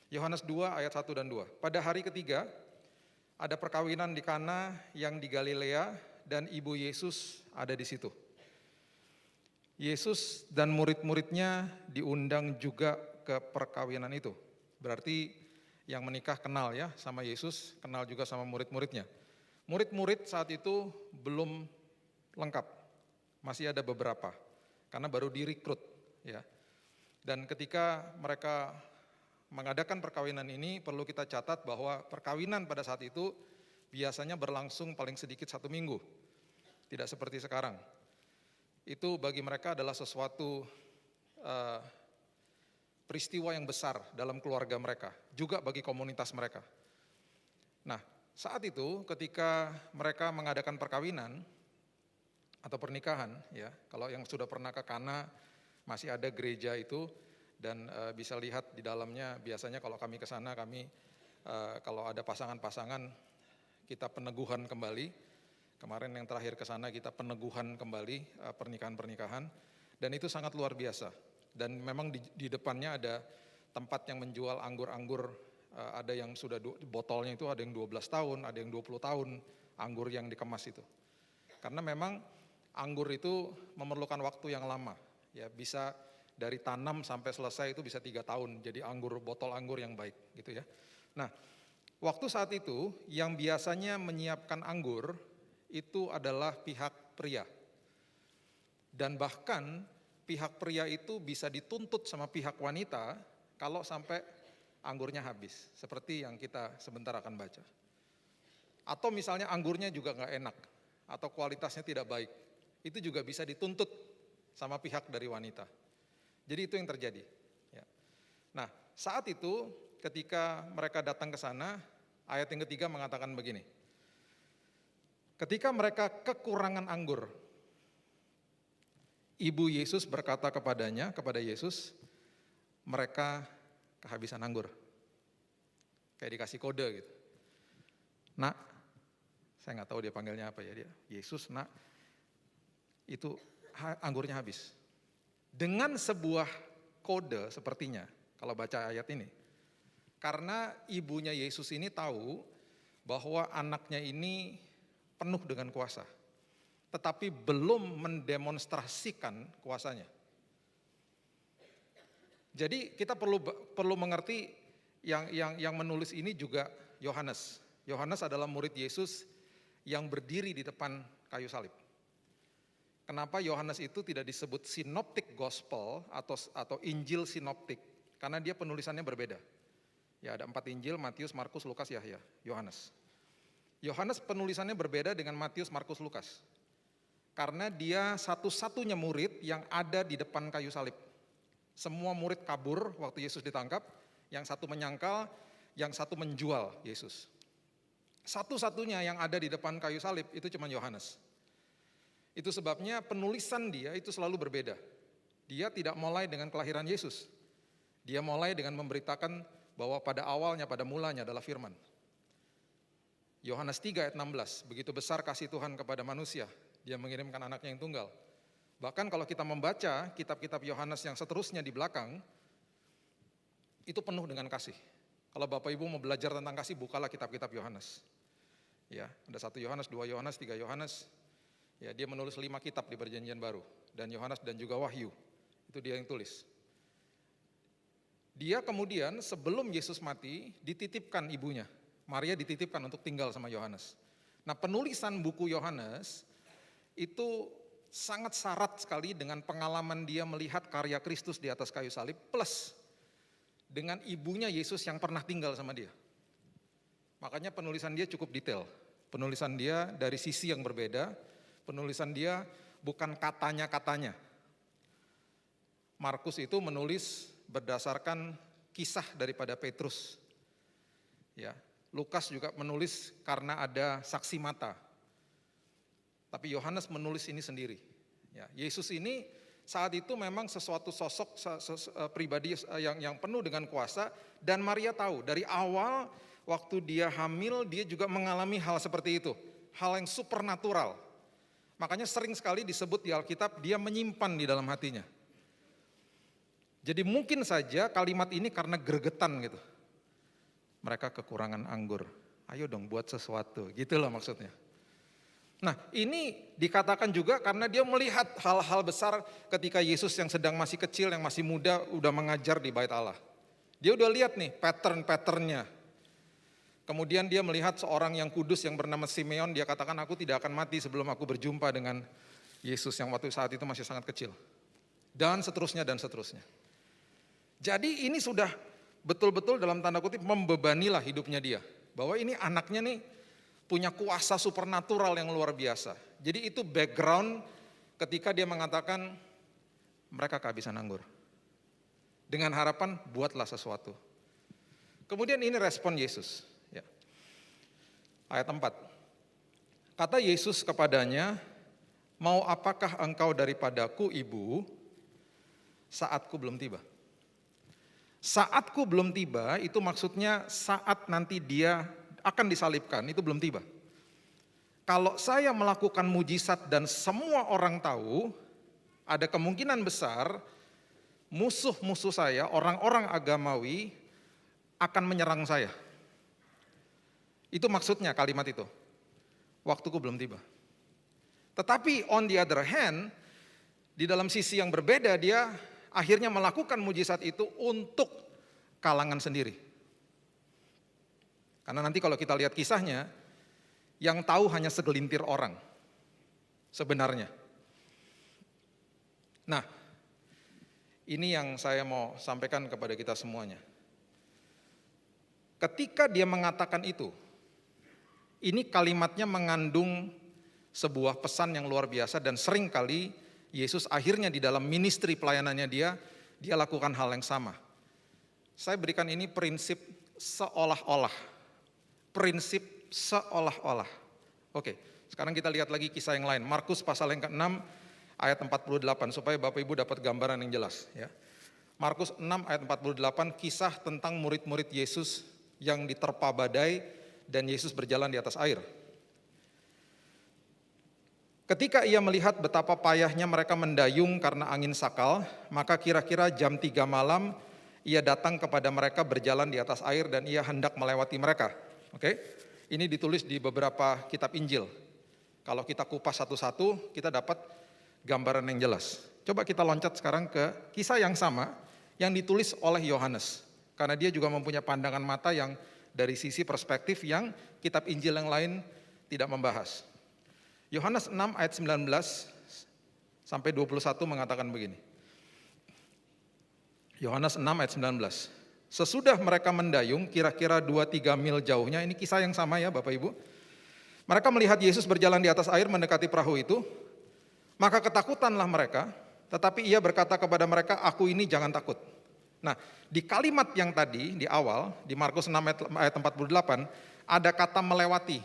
Yohanes 2 ayat 1 dan 2. Pada hari ketiga ada perkawinan di Kana yang di Galilea dan ibu Yesus ada di situ. Yesus dan murid-muridnya diundang juga ke perkawinan itu. Berarti yang menikah kenal ya sama Yesus, kenal juga sama murid-muridnya. Murid-murid saat itu belum lengkap, masih ada beberapa. Karena baru direkrut ya. Dan ketika mereka mengadakan perkawinan ini perlu kita catat bahwa perkawinan pada saat itu biasanya berlangsung paling sedikit 1 minggu. Tidak seperti sekarang. Itu bagi mereka adalah sesuatu peristiwa yang besar dalam keluarga mereka, juga bagi komunitas mereka. Nah, saat itu ketika mereka mengadakan perkawinan atau pernikahan ya, kalau yang sudah pernah ke Kana masih ada gereja itu dan bisa lihat di dalamnya. Biasanya kalau kami ke sana kalau ada pasangan-pasangan kita peneguhan kembali. Kemarin yang terakhir ke sana kita peneguhan kembali pernikahan-pernikahan dan itu sangat luar biasa. Dan memang di depannya ada tempat yang menjual anggur-anggur, ada yang sudah botolnya itu ada yang 12 tahun, ada yang 20 tahun anggur yang dikemas itu. Karena memang anggur itu memerlukan waktu yang lama, ya bisa dari tanam sampai selesai itu bisa 3 tahun. Jadi botol anggur yang baik, gitu ya. Nah, waktu saat itu yang biasanya menyiapkan anggur itu adalah pihak pria. Dan bahkan pihak pria itu bisa dituntut sama pihak wanita kalau sampai anggurnya habis, seperti yang kita sebentar akan baca. Atau misalnya anggurnya juga nggak enak atau kualitasnya tidak baik. Itu juga bisa dituntut sama pihak dari wanita. Jadi itu yang terjadi. Ya. Nah, saat itu ketika mereka datang ke sana, ayat yang ketiga mengatakan begini. Ketika mereka kekurangan anggur, ibu Yesus berkata kepada Yesus, mereka kehabisan anggur. Kayak dikasih kode gitu. Nak, saya nggak tahu dia panggilnya apa ya dia. Yesus, nak, itu anggurnya habis. Dengan sebuah kode sepertinya, kalau baca ayat ini. Karena ibunya Yesus ini tahu bahwa anaknya ini penuh dengan kuasa. Tetapi belum mendemonstrasikan kuasanya. Jadi kita perlu mengerti yang menulis ini juga Yohanes. Yohanes adalah murid Yesus yang berdiri di depan kayu salib. Kenapa Yohanes itu tidak disebut synoptic gospel atau Injil sinoptik? Karena dia penulisannya berbeda. Ya ada 4 Injil, Matius, Markus, Lukas, Yahya, Yohanes. Yohanes penulisannya berbeda dengan Matius, Markus, Lukas. Karena dia satu-satunya murid yang ada di depan kayu salib. Semua murid kabur waktu Yesus ditangkap, yang satu menyangkal, yang satu menjual Yesus. Satu-satunya yang ada di depan kayu salib itu cuma Yohanes. Itu sebabnya penulisan dia itu selalu berbeda. Dia tidak mulai dengan kelahiran Yesus. Dia mulai dengan memberitakan bahwa pada awalnya, pada mulanya adalah firman. Yohanes 3 ayat 16, begitu besar kasih Tuhan kepada manusia, dia mengirimkan anaknya yang tunggal. Bahkan kalau kita membaca kitab-kitab Yohanes yang seterusnya di belakang, itu penuh dengan kasih. Kalau Bapak Ibu mau belajar tentang kasih, bukalah kitab-kitab Yohanes. Ya, ada 1 Yohanes, 2 Yohanes, 3 Yohanes. Ya, dia menulis 5 kitab di Perjanjian Baru. Dan Yohanes dan juga Wahyu, itu dia yang tulis. Dia kemudian sebelum Yesus mati, dititipkan ibunya. Maria dititipkan untuk tinggal sama Yohanes. Nah, penulisan buku Yohanes itu sangat syarat sekali dengan pengalaman dia melihat karya Kristus di atas kayu salib, plus dengan ibunya Yesus yang pernah tinggal sama dia. Makanya penulisan dia cukup detail. Penulisan dia dari sisi yang berbeda, penulisan dia bukan katanya-katanya. Markus itu menulis berdasarkan kisah daripada Petrus. Ya, Lukas juga menulis karena ada saksi mata. Tapi Yohanes menulis ini sendiri. Ya, Yesus ini saat itu memang sesuatu sosok pribadi yang penuh dengan kuasa, dan Maria tahu dari awal waktu dia hamil dia juga mengalami hal seperti itu, hal yang supernatural. Makanya sering sekali disebut di Alkitab dia menyimpan di dalam hatinya. Jadi mungkin saja kalimat ini karena gregetan gitu. Mereka kekurangan anggur, ayo dong buat sesuatu, gitulah maksudnya. Nah, ini dikatakan juga karena dia melihat hal-hal besar ketika Yesus yang sedang masih kecil, yang masih muda, udah mengajar di Bait Allah. Dia udah lihat nih pattern-patternnya. Kemudian dia melihat seorang yang kudus yang bernama Simeon, dia katakan aku tidak akan mati sebelum aku berjumpa dengan Yesus yang waktu saat itu masih sangat kecil. Dan seterusnya dan seterusnya. Jadi ini sudah betul-betul dalam tanda kutip membebanilah hidupnya dia. Bahwa ini anaknya nih punya kuasa supernatural yang luar biasa. Jadi itu background ketika dia mengatakan mereka kehabisan anggur. Dengan harapan buatlah sesuatu. Kemudian ini respon Yesus. Ya. Ayat 4. Kata Yesus kepadanya, mau apakah engkau daripadaku ibu, saatku belum tiba. Saatku belum tiba itu maksudnya saat nanti dia akan disalibkan, itu belum tiba. Kalau saya melakukan mujizat dan semua orang tahu, ada kemungkinan besar musuh-musuh saya, orang-orang agamawi akan menyerang saya. Itu maksudnya kalimat itu. Waktuku belum tiba. Tetapi on the other hand, di dalam sisi yang berbeda dia akhirnya melakukan mujizat itu untuk kalangan sendiri. Karena nanti kalau kita lihat kisahnya, yang tahu hanya segelintir orang sebenarnya. Nah, ini yang saya mau sampaikan kepada kita semuanya. Ketika dia mengatakan itu, ini kalimatnya mengandung sebuah pesan yang luar biasa dan seringkali Yesus akhirnya di dalam ministry pelayanannya dia lakukan hal yang sama. Saya berikan ini prinsip seolah-olah. Prinsip seolah-olah. Oke, sekarang kita lihat lagi kisah yang lain. Markus pasal yang ke-6 ayat 48 supaya Bapak Ibu dapat gambaran yang jelas. Ya. Markus 6 ayat 48 kisah tentang murid-murid Yesus yang diterpa badai dan Yesus berjalan di atas air. Ketika ia melihat betapa payahnya mereka mendayung karena angin sakal, maka kira-kira jam 3 malam ia datang kepada mereka berjalan di atas air dan ia hendak melewati mereka. Oke? Ini ditulis di beberapa kitab Injil. Kalau kita kupas satu-satu, kita dapat gambaran yang jelas. Coba kita loncat sekarang ke kisah yang sama yang ditulis oleh Yohanes. Karena dia juga mempunyai pandangan mata yang dari sisi perspektif yang kitab Injil yang lain tidak membahas. Yohanes 6 ayat 19 sampai 21 mengatakan begini. Yohanes 6 ayat 19. Sesudah mereka mendayung kira-kira 2-3 mil jauhnya, ini kisah yang sama ya Bapak Ibu. Mereka melihat Yesus berjalan di atas air mendekati perahu itu, maka ketakutanlah mereka, tetapi ia berkata kepada mereka, aku ini jangan takut. Nah, di kalimat yang tadi, di awal, di Markus 6 ayat 48, ada kata melewati.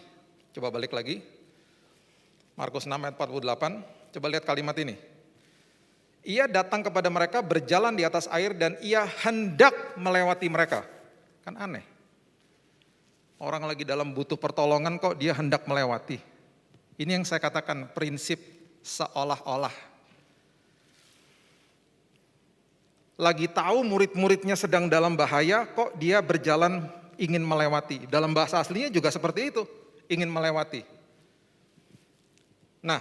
Coba balik lagi. Markus 6 ayat 48, coba lihat kalimat ini. Ia datang kepada mereka berjalan di atas air dan ia hendak melewati mereka. Kan aneh. Orang lagi dalam butuh pertolongan kok dia hendak melewati. Ini yang saya katakan prinsip seolah-olah. Lagi tahu murid-muridnya sedang dalam bahaya kok dia berjalan ingin melewati. Dalam bahasa aslinya juga seperti itu, ingin melewati. Nah,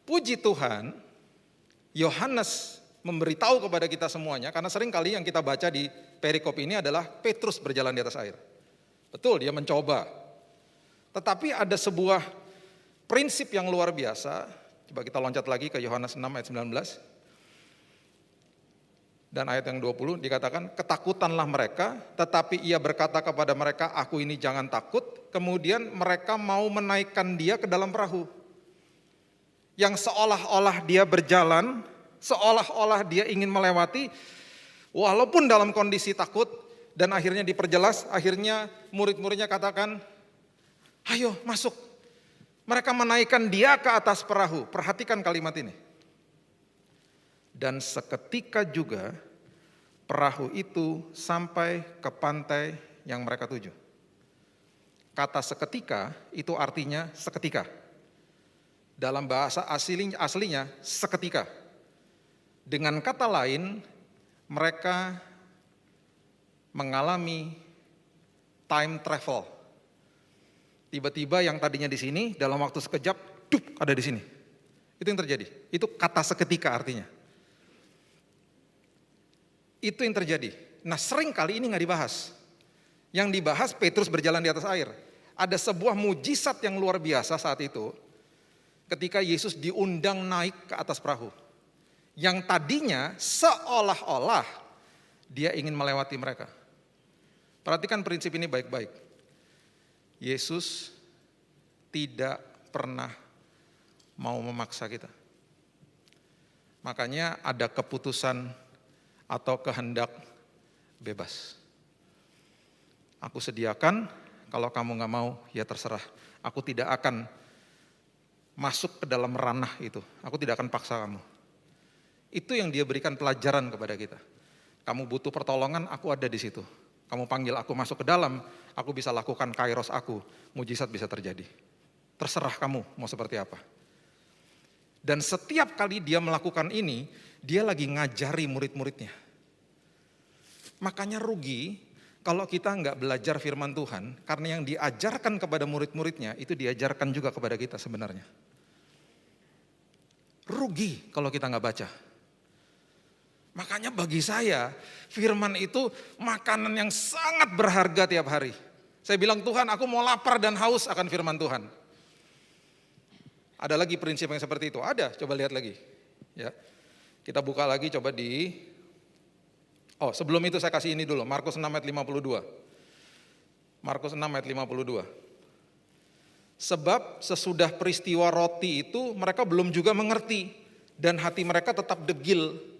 puji Tuhan, Yohanes memberitahu kepada kita semuanya, karena sering kali yang kita baca di perikop ini adalah Petrus berjalan di atas air. Betul, dia mencoba. Tetapi ada sebuah prinsip yang luar biasa. Coba kita loncat lagi ke Yohanes 6 ayat 19. Dan ayat yang 20 dikatakan, ketakutanlah mereka, tetapi ia berkata kepada mereka, aku ini jangan takut. Kemudian mereka mau menaikkan dia ke dalam perahu. Yang seolah-olah dia berjalan, seolah-olah dia ingin melewati, walaupun dalam kondisi takut, dan akhirnya diperjelas, akhirnya murid-muridnya katakan, ayo masuk. Mereka menaikkan dia ke atas perahu. Perhatikan kalimat ini. Dan seketika juga perahu itu sampai ke pantai yang mereka tuju. Kata seketika itu artinya seketika. Dalam bahasa aslinya seketika. Dengan kata lain, mereka mengalami time travel. Tiba-tiba yang tadinya di sini, dalam waktu sekejap, ada di sini. Itu yang terjadi. Itu kata seketika artinya. Itu yang terjadi. Nah, sering kali ini nggak dibahas. Yang dibahas Petrus berjalan di atas air. Ada sebuah mujizat yang luar biasa saat itu, ketika Yesus diundang naik ke atas perahu. Yang tadinya seolah-olah dia ingin melewati mereka. Perhatikan prinsip ini baik-baik. Yesus tidak pernah mau memaksa kita. Makanya ada keputusan atau kehendak bebas. Aku sediakan, kalau kamu gak mau ya terserah. Aku tidak akan masuk ke dalam ranah itu. Aku tidak akan paksa kamu. Itu yang dia berikan pelajaran kepada kita. Kamu butuh pertolongan, aku ada di situ. Kamu panggil aku masuk ke dalam, aku bisa lakukan kairos aku, mujizat bisa terjadi. Terserah kamu mau seperti apa. Dan setiap kali dia melakukan ini, dia lagi ngajari murid-muridnya. Makanya rugi kalau kita nggak belajar firman Tuhan, karena yang diajarkan kepada murid-muridnya, itu diajarkan juga kepada kita sebenarnya. Rugi kalau kita nggak baca. Makanya bagi saya, firman itu makanan yang sangat berharga tiap hari. Saya bilang, Tuhan aku mau lapar dan haus akan firman Tuhan. Ada lagi prinsip yang seperti itu? Ada, coba lihat lagi. Ya, kita buka lagi coba di, sebelum itu saya kasih ini dulu, Markus 6 ayat 52. Markus 6 ayat 52. Sebab sesudah peristiwa roti itu mereka belum juga mengerti dan hati mereka tetap degil.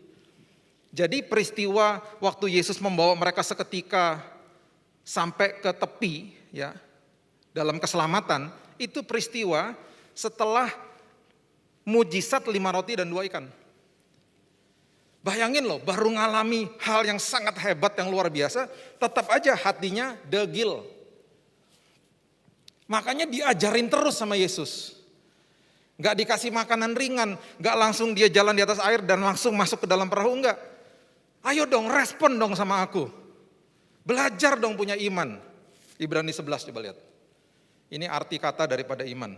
Jadi peristiwa waktu Yesus membawa mereka seketika sampai ke tepi, ya, dalam keselamatan, itu peristiwa setelah mujizat 5 roti dan 2 ikan. Bayangin loh, baru ngalami hal yang sangat hebat yang luar biasa, tetap aja hatinya degil. Makanya diajarin terus sama Yesus. Gak dikasih makanan ringan, gak langsung dia jalan di atas air dan langsung masuk ke dalam perahu, enggak. Ayo dong, respon dong sama aku. Belajar dong punya iman. Ibrani 11 coba lihat. Ini arti kata daripada iman.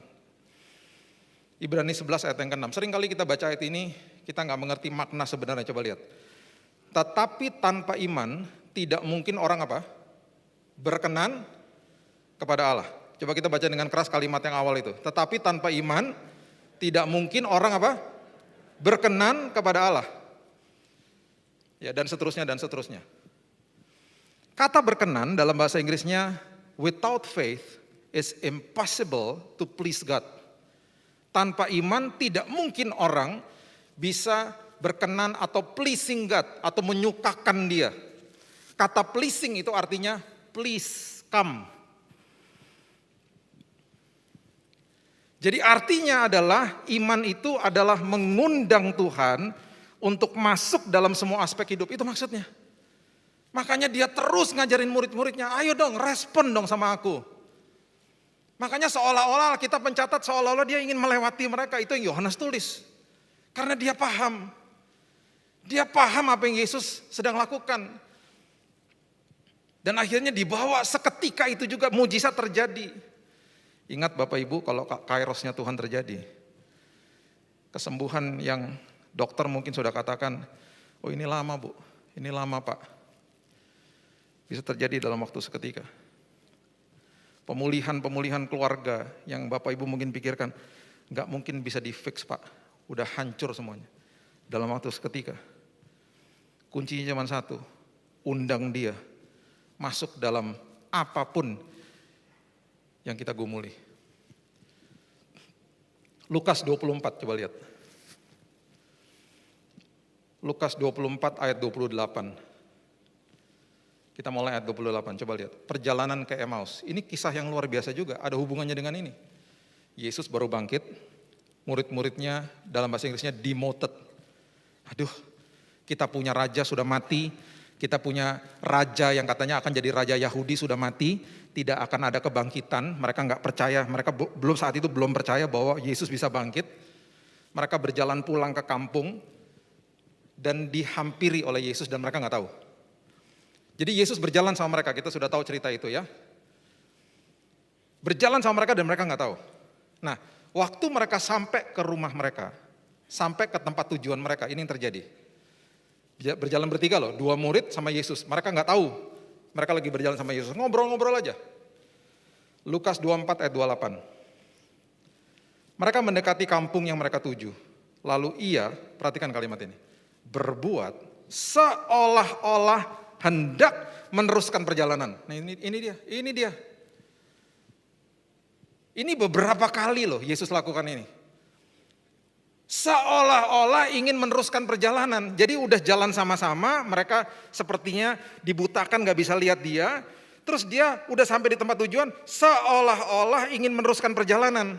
Ibrani 11 ayat yang ke-6. Sering kali kita baca ayat ini, kita nggak mengerti makna sebenarnya, coba lihat. Tetapi tanpa iman, tidak mungkin orang apa? Berkenan kepada Allah. Coba kita baca dengan keras kalimat yang awal itu. Tetapi tanpa iman, tidak mungkin orang apa? Berkenan kepada Allah. Ya, dan seterusnya dan seterusnya. Kata berkenan dalam bahasa Inggrisnya without faith it's impossible to please God. Tanpa iman tidak mungkin orang bisa berkenan atau pleasing God atau menyukakan Dia. Kata pleasing itu artinya please come. Jadi artinya adalah iman itu adalah mengundang Tuhan untuk masuk dalam semua aspek hidup. Itu maksudnya. Makanya dia terus ngajarin murid-muridnya, ayo dong respon dong sama aku. Makanya seolah-olah kita pencatat seolah-olah dia ingin melewati mereka. Itu yang Yohanes tulis. Karena dia paham. Dia paham apa yang Yesus sedang lakukan. Dan akhirnya dibawa seketika itu juga mujizat terjadi. Ingat Bapak Ibu kalau kairosnya Tuhan terjadi. Kesembuhan yang dokter mungkin sudah katakan, oh ini lama Bu, ini lama Pak. Bisa terjadi dalam waktu seketika. Pemulihan keluarga yang Bapak Ibu mungkin pikirkan, nggak mungkin bisa di-fix Pak, udah hancur semuanya. Dalam waktu seketika. Kuncinya cuma satu, undang dia masuk dalam apapun yang kita gumuli. Lukas 24 coba lihat. Lukas 24 ayat 28. Kita mulai ayat 28, coba lihat. Perjalanan ke Emmaus. Ini kisah yang luar biasa juga, ada hubungannya dengan ini. Yesus baru bangkit, murid-muridnya dalam bahasa Inggrisnya demoted. Aduh, kita punya raja sudah mati, kita punya raja yang katanya akan jadi raja Yahudi sudah mati, tidak akan ada kebangkitan, mereka nggak percaya, mereka belum saat itu belum percaya bahwa Yesus bisa bangkit. Mereka berjalan pulang ke kampung dan dihampiri oleh Yesus dan mereka nggak tahu. Jadi Yesus berjalan sama mereka, kita sudah tahu cerita itu ya. Berjalan sama mereka dan mereka nggak tahu. Nah, waktu mereka sampai ke rumah mereka, sampai ke tempat tujuan mereka, ini yang terjadi. Berjalan bertiga loh, 2 murid sama Yesus. Mereka nggak tahu, mereka lagi berjalan sama Yesus. Ngobrol-ngobrol aja. Lukas 24 ayat 28. Mereka mendekati kampung yang mereka tuju. Lalu ia, perhatikan kalimat ini, berbuat seolah-olah hendak meneruskan perjalanan. Nah ini dia. Ini beberapa kali loh Yesus lakukan ini. Seolah-olah ingin meneruskan perjalanan. Jadi udah jalan sama-sama, mereka sepertinya dibutakan gak bisa lihat dia. Terus dia udah sampai di tempat tujuan, seolah-olah ingin meneruskan perjalanan.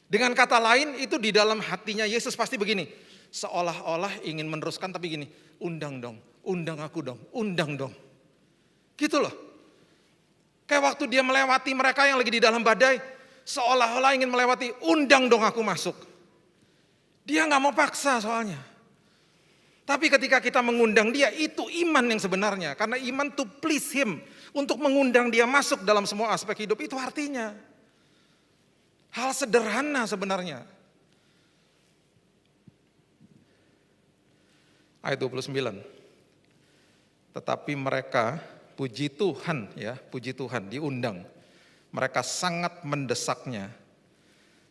Dengan kata lain itu di dalam hatinya Yesus pasti begini. Seolah-olah ingin meneruskan tapi gini, undang dong, undang aku dong, undang dong. Gitu loh. Kayak waktu dia melewati mereka yang lagi di dalam badai, seolah-olah ingin melewati, undang dong aku masuk. Dia gak mau paksa soalnya. Tapi ketika kita mengundang dia, itu iman yang sebenarnya. Karena iman to please him. Untuk mengundang dia masuk dalam semua aspek hidup, itu artinya. Hal sederhana sebenarnya. Ayat 29. Tetapi mereka, puji Tuhan ya, puji Tuhan diundang. Mereka sangat mendesaknya.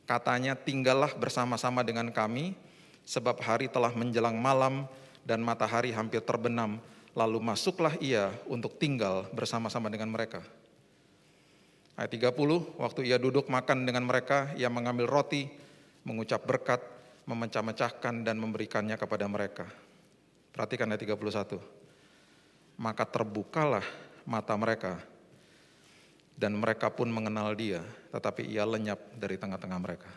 Katanya tinggallah bersama-sama dengan kami, sebab hari telah menjelang malam dan matahari hampir terbenam. Lalu masuklah ia untuk tinggal bersama-sama dengan mereka. Ayat 30, waktu ia duduk makan dengan mereka, ia mengambil roti, mengucap berkat, memecah-mecahkan dan memberikannya kepada mereka. Perhatikan ayat 31. Maka terbukalah mata mereka, dan mereka pun mengenal dia, tetapi ia lenyap dari tengah-tengah mereka.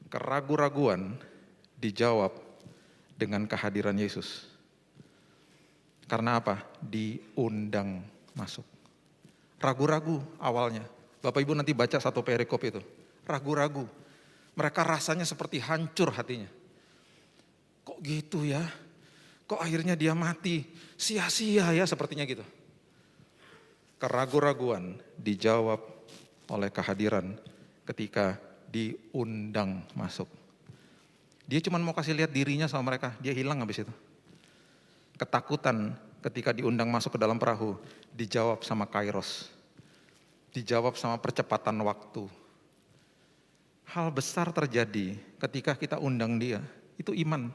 Keraguan-raguan dijawab dengan kehadiran Yesus. Karena apa? Diundang masuk. Ragu-ragu awalnya. Bapak Ibu nanti baca satu perikop itu. Ragu-ragu. Mereka rasanya seperti hancur hatinya. Kok gitu ya? Kok akhirnya dia mati? Sia-sia ya sepertinya gitu. Keraguan-raguan dijawab oleh kehadiran ketika diundang masuk. Dia cuma mau kasih lihat dirinya sama mereka, dia hilang habis itu. Ketakutan ketika diundang masuk ke dalam perahu, dijawab sama kairos. Dijawab sama percepatan waktu. Hal besar terjadi ketika kita undang dia, itu iman.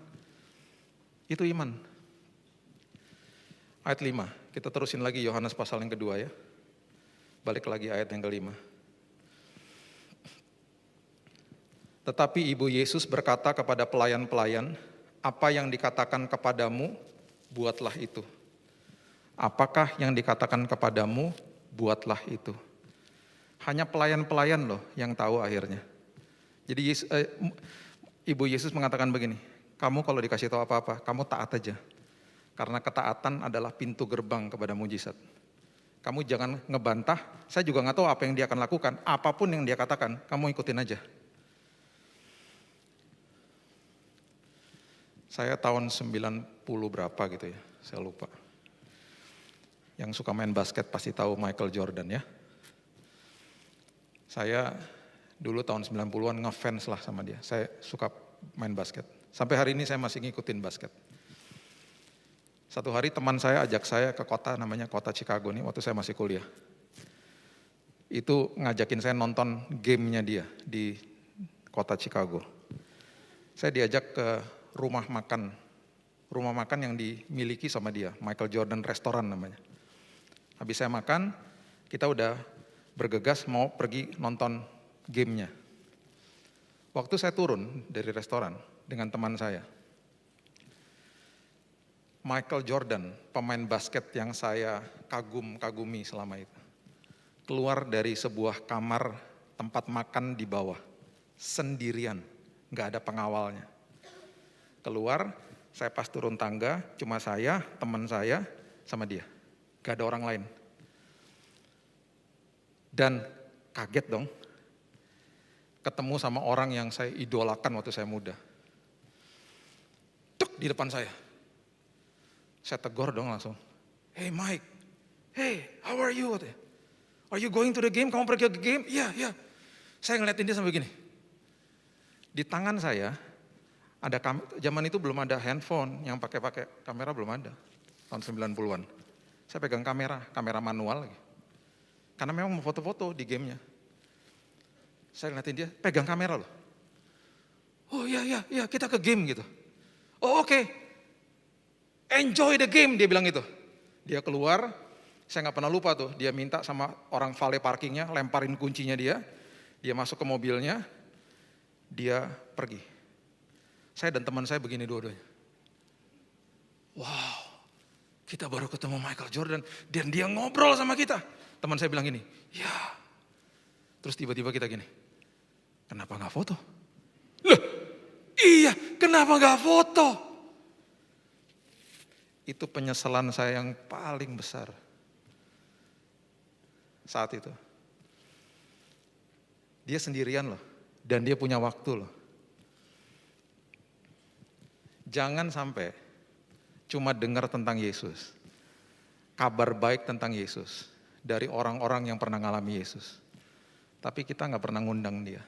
Itu iman. Ayat 5, kita terusin lagi Yohanes pasal yang kedua ya. Balik lagi ayat yang kelima. Tetapi Ibu Yesus berkata kepada pelayan-pelayan, apa yang dikatakan kepadamu, buatlah itu. Apakah yang dikatakan kepadamu, buatlah itu. Hanya pelayan-pelayan loh yang tahu akhirnya. Jadi Ibu Yesus mengatakan begini, kamu kalau dikasih tahu apa-apa, kamu taat aja. Karena ketaatan adalah pintu gerbang kepada mujizat. Kamu jangan ngebantah, saya juga nggak tahu apa yang dia akan lakukan. Apapun yang dia katakan, kamu ikutin aja. Saya tahun 90 berapa gitu ya, saya lupa. Yang suka main basket pasti tahu Michael Jordan ya. Saya dulu tahun 90-an ngefans lah sama dia. Saya suka main basket. Sampai hari ini saya masih ngikutin basket. Satu hari teman saya ajak saya ke kota namanya kota Chicago nih waktu saya masih kuliah. Itu ngajakin saya nonton gamenya dia di kota Chicago. Saya diajak ke rumah makan yang dimiliki sama dia, Michael Jordan Restoran namanya. Habis saya makan, kita udah bergegas mau pergi nonton gamenya. Waktu saya turun dari restoran dengan teman saya, Michael Jordan, pemain basket yang saya kagumi selama itu, keluar dari sebuah kamar tempat makan di bawah, sendirian, gak ada pengawalnya. Keluar, saya pas turun tangga, cuma saya, teman saya, sama dia. Gak ada orang lain. Dan kaget dong, ketemu sama orang yang saya idolakan waktu saya muda. Tuk, di depan saya. Saya tegur dong langsung. Hey Mike, hey how are you? Are you going to the game? Kamu pergi ke game? Iya. Saya ngeliatin dia sampai gini. Di tangan saya, ada zaman itu belum ada handphone yang pakai kamera, belum ada. Tahun 90-an. Saya pegang kamera manual lagi. Karena memang mau foto-foto di gamenya. Saya ngeliatin dia, pegang kamera loh. Oh iya, kita ke game gitu. Oh oke. Enjoy the game, dia bilang gitu. Dia keluar, saya gak pernah lupa tuh. Dia minta sama orang valet parkingnya, lemparin kuncinya dia. Dia masuk ke mobilnya, dia pergi. Saya dan teman saya begini dua-duanya. Wow, kita baru ketemu Michael Jordan dan dia ngobrol sama kita. Teman saya bilang gini, ya. Terus tiba-tiba kita gini, kenapa gak foto? Loh, iya, kenapa gak foto? Itu penyesalan saya yang paling besar saat itu. Dia sendirian loh, dan dia punya waktu loh. Jangan sampai cuma dengar tentang Yesus, kabar baik tentang Yesus dari orang-orang yang pernah ngalami Yesus. Tapi kita gak pernah ngundang dia.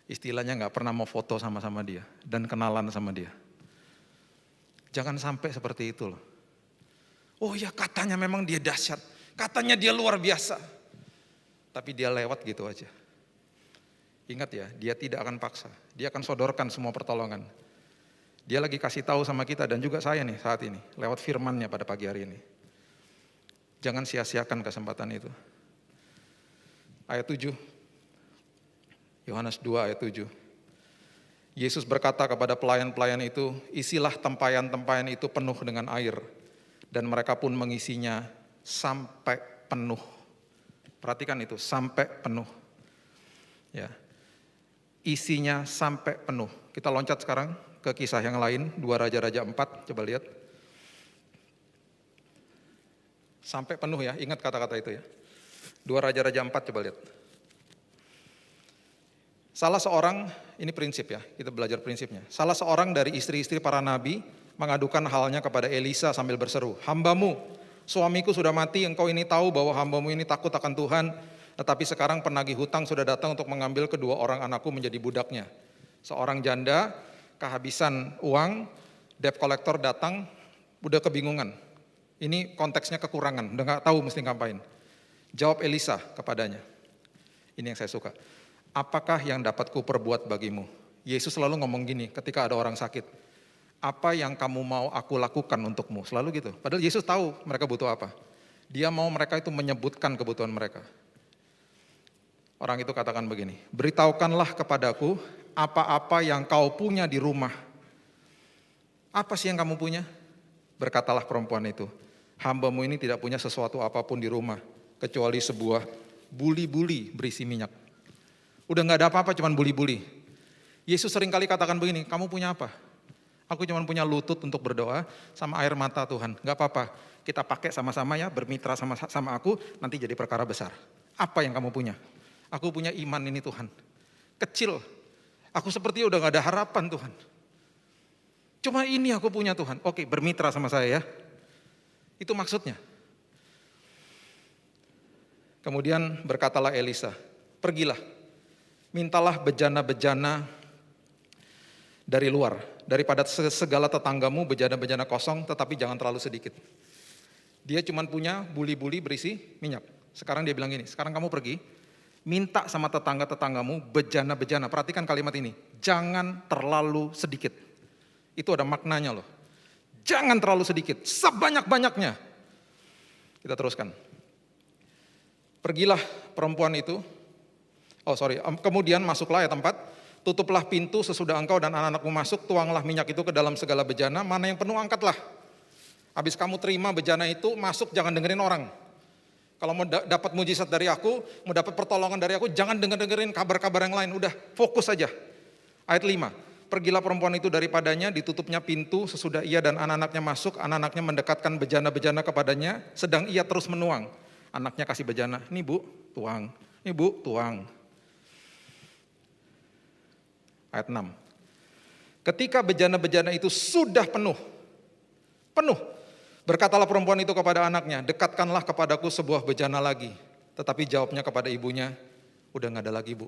Istilahnya gak pernah mau foto sama-sama dia dan kenalan sama dia. Jangan sampai seperti itu loh. Oh ya katanya memang dia dahsyat, katanya dia luar biasa. Tapi dia lewat gitu aja. Ingat ya, dia tidak akan paksa. Dia akan sodorkan semua pertolongan. Dia lagi kasih tahu sama kita dan juga saya nih saat ini, lewat firman-Nya pada pagi hari ini. Jangan sia-siakan kesempatan itu. Ayat 7, Yohanes 2 ayat 7. Yesus berkata kepada pelayan-pelayan itu, isilah tempayan-tempayan itu penuh dengan air. Dan mereka pun mengisinya sampai penuh. Perhatikan itu, sampai penuh. Ya. Isinya sampai penuh. Kita loncat sekarang ke kisah yang lain, 2 Raja-Raja 4, coba lihat. Sampai penuh ya, ingat kata-kata itu ya. 2 Raja-Raja 4, coba lihat. Salah seorang, ini prinsip ya, kita belajar prinsipnya. Salah seorang dari istri-istri para nabi mengadukan halnya kepada Elisa sambil berseru, hambamu, suamiku sudah mati, engkau ini tahu bahwa hambamu ini takut akan Tuhan, tetapi sekarang penagih hutang sudah datang untuk mengambil kedua orang anakku menjadi budaknya. Seorang janda kehabisan uang, debt collector datang, udah kebingungan. Ini konteksnya kekurangan, udah gak tahu mesti ngapain. Jawab Elisa kepadanya. Ini yang saya suka. Apakah yang dapat kuperbuat bagimu? Yesus selalu ngomong gini ketika ada orang sakit. Apa yang kamu mau aku lakukan untukmu? Selalu gitu. Padahal Yesus tahu mereka butuh apa. Dia mau mereka itu menyebutkan kebutuhan mereka. Orang itu katakan begini, beritahukanlah kepadaku apa-apa yang kau punya di rumah. Apa sih yang kamu punya? Berkatalah perempuan itu, hambamu ini tidak punya sesuatu apapun di rumah, kecuali sebuah buli-buli berisi minyak. Udah gak ada apa-apa, cuman buli-buli. Yesus seringkali katakan begini, kamu punya apa? Aku cuma punya lutut untuk berdoa sama air mata Tuhan. Gak apa-apa, kita pakai sama-sama ya, bermitra sama aku, nanti jadi perkara besar. Apa yang kamu punya? Aku punya iman ini Tuhan. Kecil, aku seperti udah gak ada harapan Tuhan. Cuma ini aku punya Tuhan. Oke, bermitra sama saya ya. Itu maksudnya. Kemudian berkatalah Elisa, pergilah, mintalah bejana-bejana dari luar, daripada segala tetanggamu bejana-bejana kosong, tetapi jangan terlalu sedikit. Dia cuma punya buli-buli berisi minyak. Sekarang dia bilang gini, sekarang kamu pergi, minta sama tetangga-tetanggamu bejana-bejana. Perhatikan kalimat ini, jangan terlalu sedikit. Itu ada maknanya loh. Jangan terlalu sedikit, sebanyak-banyaknya. Kita teruskan. Pergilah perempuan itu, kemudian masuklah ya tempat, tutuplah pintu sesudah engkau dan anak-anakmu masuk, tuanglah minyak itu ke dalam segala bejana, mana yang penuh angkatlah. Habis kamu terima bejana itu, masuk jangan dengerin orang. Kalau mau dapat mujizat dari aku, mau dapat pertolongan dari aku, jangan dengerin kabar-kabar yang lain, udah fokus saja. Ayat 5, pergilah perempuan itu daripadanya, ditutupnya pintu sesudah ia dan anak-anaknya masuk, anak-anaknya mendekatkan bejana-bejana kepadanya, sedang ia terus menuang. Anaknya kasih bejana, nih bu, tuang, nih bu, tuang. Ayat 6, ketika bejana-bejana itu sudah penuh, berkatalah perempuan itu kepada anaknya, dekatkanlah kepadaku sebuah bejana lagi. Tetapi jawabnya kepada ibunya, udah gak ada lagi bu,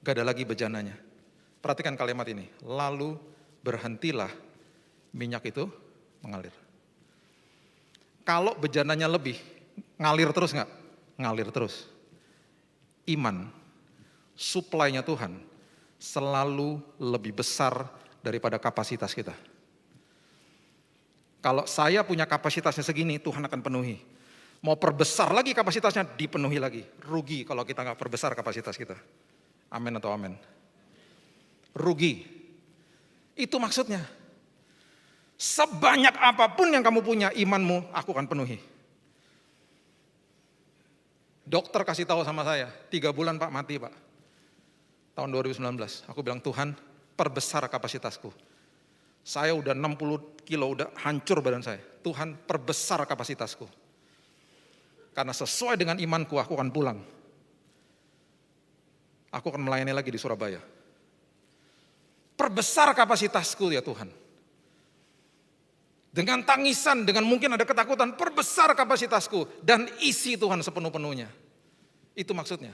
gak ada lagi bejananya. Perhatikan kalimat ini, lalu berhentilah minyak itu mengalir. Kalau bejananya lebih, ngalir terus gak? Ngalir terus. Iman, suplainya Tuhan selalu lebih besar daripada kapasitas kita. Kalau saya punya kapasitasnya segini, Tuhan akan penuhi. Mau perbesar lagi kapasitasnya, dipenuhi lagi. Rugi kalau kita nggak perbesar kapasitas kita. Amin atau amin? Rugi. Itu maksudnya. Sebanyak apapun yang kamu punya, imanmu, aku akan penuhi. Dokter kasih tahu sama saya, 3 bulan Pak mati Pak. Tahun 2019, aku bilang Tuhan perbesar kapasitasku. Saya udah 60 kilo, udah hancur badan saya. Tuhan perbesar kapasitasku. Karena sesuai dengan imanku, aku akan pulang. Aku akan melayani lagi di Surabaya. Perbesar kapasitasku ya Tuhan. Dengan tangisan, dengan mungkin ada ketakutan, perbesar kapasitasku. Dan isi Tuhan sepenuh-penuhnya. Itu maksudnya.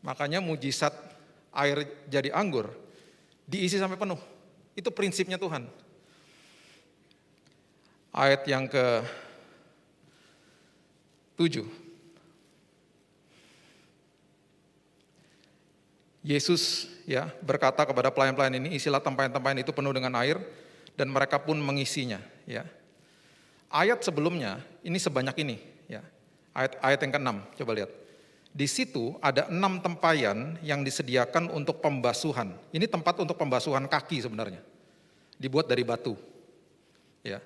Makanya mujizat air jadi anggur, diisi sampai penuh. Itu prinsipnya Tuhan. Ayat yang ke-7. Yesus ya berkata kepada pelayan-pelayan ini, isilah tempayan-tempayan itu penuh dengan air, dan mereka pun mengisinya. Ya. Ayat sebelumnya, ini sebanyak ini. Ya. Ayat yang ke-6, coba lihat. Di situ ada 6 tempayan yang disediakan untuk pembasuhan. Ini tempat untuk pembasuhan kaki sebenarnya. Dibuat dari batu. Ya.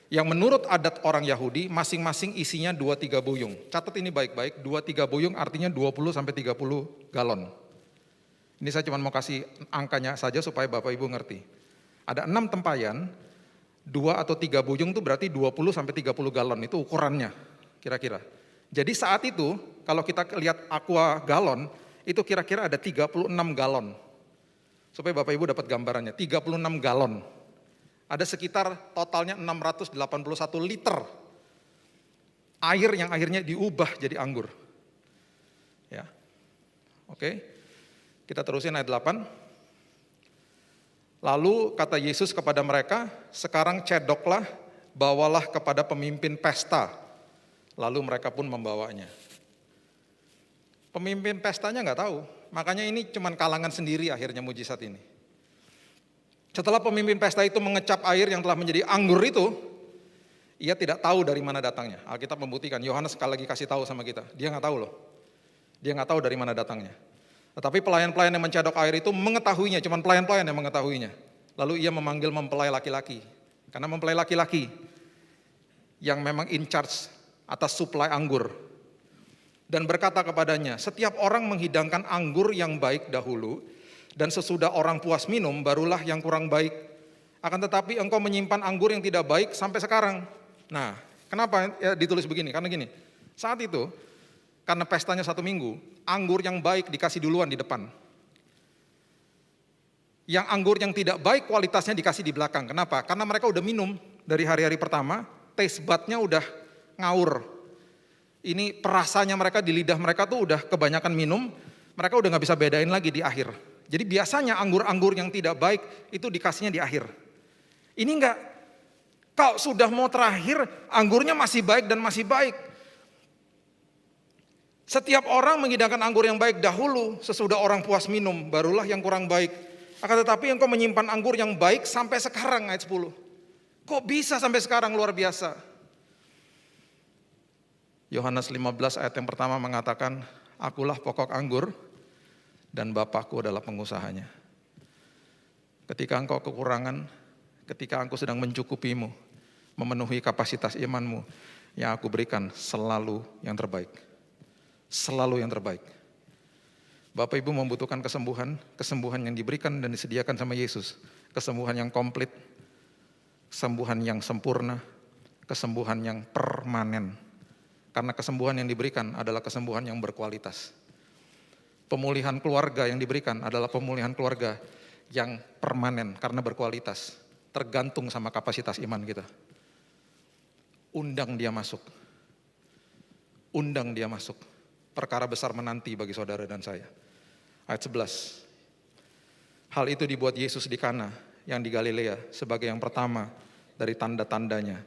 Yang menurut adat orang Yahudi, masing-masing isinya 2-3 buyung. Catat ini baik-baik, 2-3 buyung artinya 20-30 galon. Ini saya cuma mau kasih angkanya saja supaya Bapak Ibu ngerti. Ada 6 tempayan, 2 atau 3 buyung itu berarti 20-30 galon, itu ukurannya kira-kira. Jadi saat itu, kalau kita lihat aqua galon, itu kira-kira ada 36 galon. Supaya Bapak Ibu dapat gambarannya, 36 galon. Ada sekitar totalnya 681 liter air yang akhirnya diubah jadi anggur. Ya. Oke. Kita terusin ayat 8. Lalu kata Yesus kepada mereka, sekarang cedoklah, bawalah kepada pemimpin pesta. Lalu mereka pun membawanya. Pemimpin pestanya nggak tahu, makanya ini cuman kalangan sendiri akhirnya mujizat ini. Setelah pemimpin pesta itu mengecap air yang telah menjadi anggur Ia tidak tahu dari mana datangnya. Alkitab membuktikan, Yohanes sekali lagi kasih tahu sama kita. Dia nggak tahu loh. Dia nggak tahu dari mana datangnya. Tetapi pelayan-pelayan yang mencadok air itu mengetahuinya, cuman pelayan-pelayan yang mengetahuinya. Lalu ia memanggil mempelai laki-laki. Karena mempelai laki-laki yang memang in charge atas suplai anggur. Dan berkata kepadanya, setiap orang menghidangkan anggur yang baik dahulu, dan sesudah orang puas minum, barulah yang kurang baik. Akan tetapi engkau menyimpan anggur yang tidak baik sampai sekarang. Nah, kenapa ditulis begini? Karena gini, saat itu, karena pestanya 1 minggu, anggur yang baik dikasih duluan di depan. Yang anggur yang tidak baik kualitasnya dikasih di belakang. Kenapa? Karena mereka udah minum dari hari-hari pertama, taste budnya udah ngawur. Ini perasanya mereka di lidah mereka tuh udah kebanyakan minum, mereka udah gak bisa bedain lagi di akhir. Jadi biasanya anggur-anggur yang tidak baik itu dikasihnya di akhir. Ini enggak, kau sudah mau terakhir, anggurnya masih baik dan masih baik. Setiap orang menghidangkan anggur yang baik dahulu, sesudah orang puas minum, barulah yang kurang baik. Akan tetapi engkau menyimpan anggur yang baik sampai sekarang, ayat 10. Kok bisa sampai sekarang, luar biasa. Yohanes 15 ayat yang pertama mengatakan, akulah pokok anggur dan Bapakku adalah pengusahanya. Ketika engkau kekurangan, ketika engkau sedang mencukupimu, memenuhi kapasitas imanmu, yang aku berikan selalu yang terbaik. Selalu yang terbaik. Bapak Ibu membutuhkan kesembuhan, kesembuhan yang diberikan dan disediakan sama Yesus. Kesembuhan yang komplit, kesembuhan yang sempurna, kesembuhan yang permanen. Karena kesembuhan yang diberikan adalah kesembuhan yang berkualitas. Pemulihan keluarga yang diberikan adalah pemulihan keluarga yang permanen karena berkualitas. Tergantung sama kapasitas iman kita. Undang dia masuk. Undang dia masuk. Perkara besar menanti bagi saudara dan saya. Ayat 11. Hal itu dibuat Yesus di Kana yang di Galilea sebagai yang pertama dari tanda-tandanya.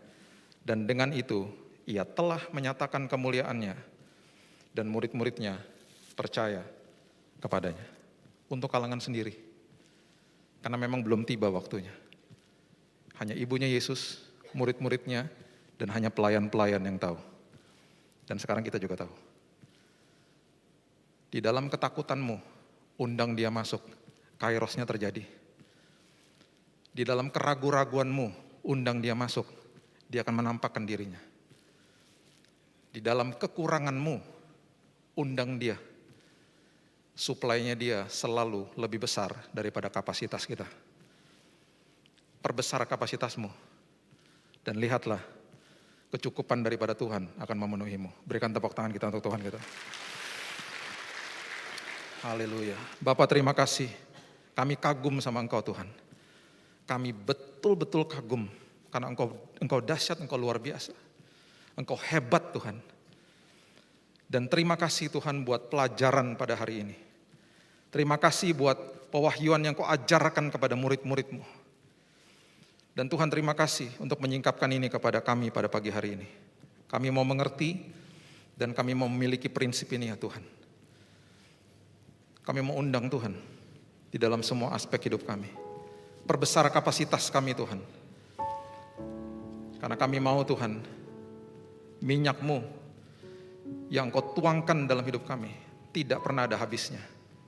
Dan dengan itu ia telah menyatakan kemuliaannya dan murid-muridnya percaya kepadanya. Untuk kalangan sendiri. Karena memang belum tiba waktunya. Hanya ibunya Yesus, murid-muridnya, dan hanya pelayan-pelayan yang tahu. Dan sekarang kita juga tahu. Di dalam ketakutanmu, undang dia masuk, kairosnya terjadi. Di dalam keraguan-raguanmu, undang dia masuk, dia akan menampakkan dirinya. Di dalam kekuranganmu, undang dia. Suplainya dia selalu lebih besar daripada kapasitas kita. Perbesar kapasitasmu. Dan lihatlah, kecukupan daripada Tuhan akan memenuhimu. Berikan tepuk tangan kita untuk Tuhan kita. Haleluya. Bapak terima kasih. Kami kagum sama Engkau Tuhan. Kami betul-betul kagum. Karena Engkau dahsyat, Engkau luar biasa. Engkau hebat Tuhan. Dan terima kasih Tuhan buat pelajaran pada hari ini. Terima kasih buat pewahyuan yang Kau ajarkan kepada murid-murid-Mu. Dan Tuhan terima kasih untuk menyingkapkan ini kepada kami pada pagi hari ini. Kami mau mengerti dan kami mau memiliki prinsip ini ya Tuhan. Kami mau undang Tuhan di dalam semua aspek hidup kami. Perbesar kapasitas kami Tuhan. Karena kami mau Tuhan, minyak-Mu yang Kau tuangkan dalam hidup kami tidak pernah ada habisnya.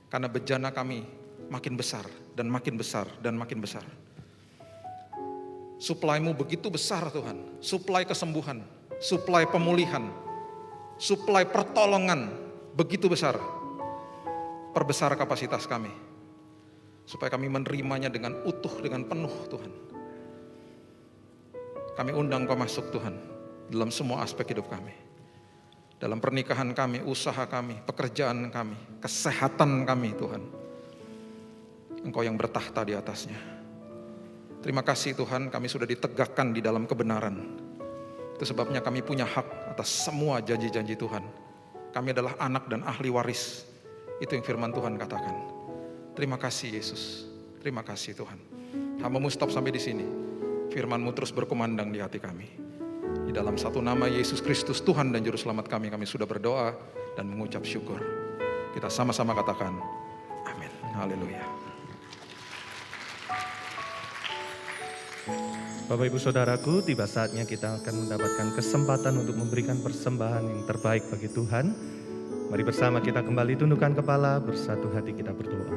Karena bejana kami makin besar dan makin besar dan makin besar. Suplai-Mu begitu besar Tuhan. Suplai kesembuhan, suplai pemulihan, suplai pertolongan begitu besar. Perbesar kapasitas kami. Supaya kami menerimanya dengan utuh, dengan penuh Tuhan. Kami undang Kau masuk Tuhan dalam semua aspek hidup kami. Dalam pernikahan kami, usaha kami, pekerjaan kami, kesehatan kami Tuhan. Engkau yang bertahta di atasnya. Terima kasih Tuhan, kami sudah ditegakkan di dalam kebenaran. Itu sebabnya kami punya hak atas semua janji-janji Tuhan. Kami adalah anak dan ahli waris. Itu yang firman Tuhan katakan. Terima kasih Yesus. Terima kasih Tuhan. Hamba-Mu stop sampai di sini. Firman-Mu terus berkumandang di hati kami. Di dalam satu nama Yesus Kristus Tuhan dan Juru Selamat kami sudah berdoa dan mengucap syukur. Kita sama-sama katakan, amin. Haleluya. Bapak Ibu Saudaraku, tiba saatnya kita akan mendapatkan kesempatan untuk memberikan persembahan yang terbaik bagi Tuhan. Mari bersama kita kembali tundukkan kepala, bersatu hati kita berdoa.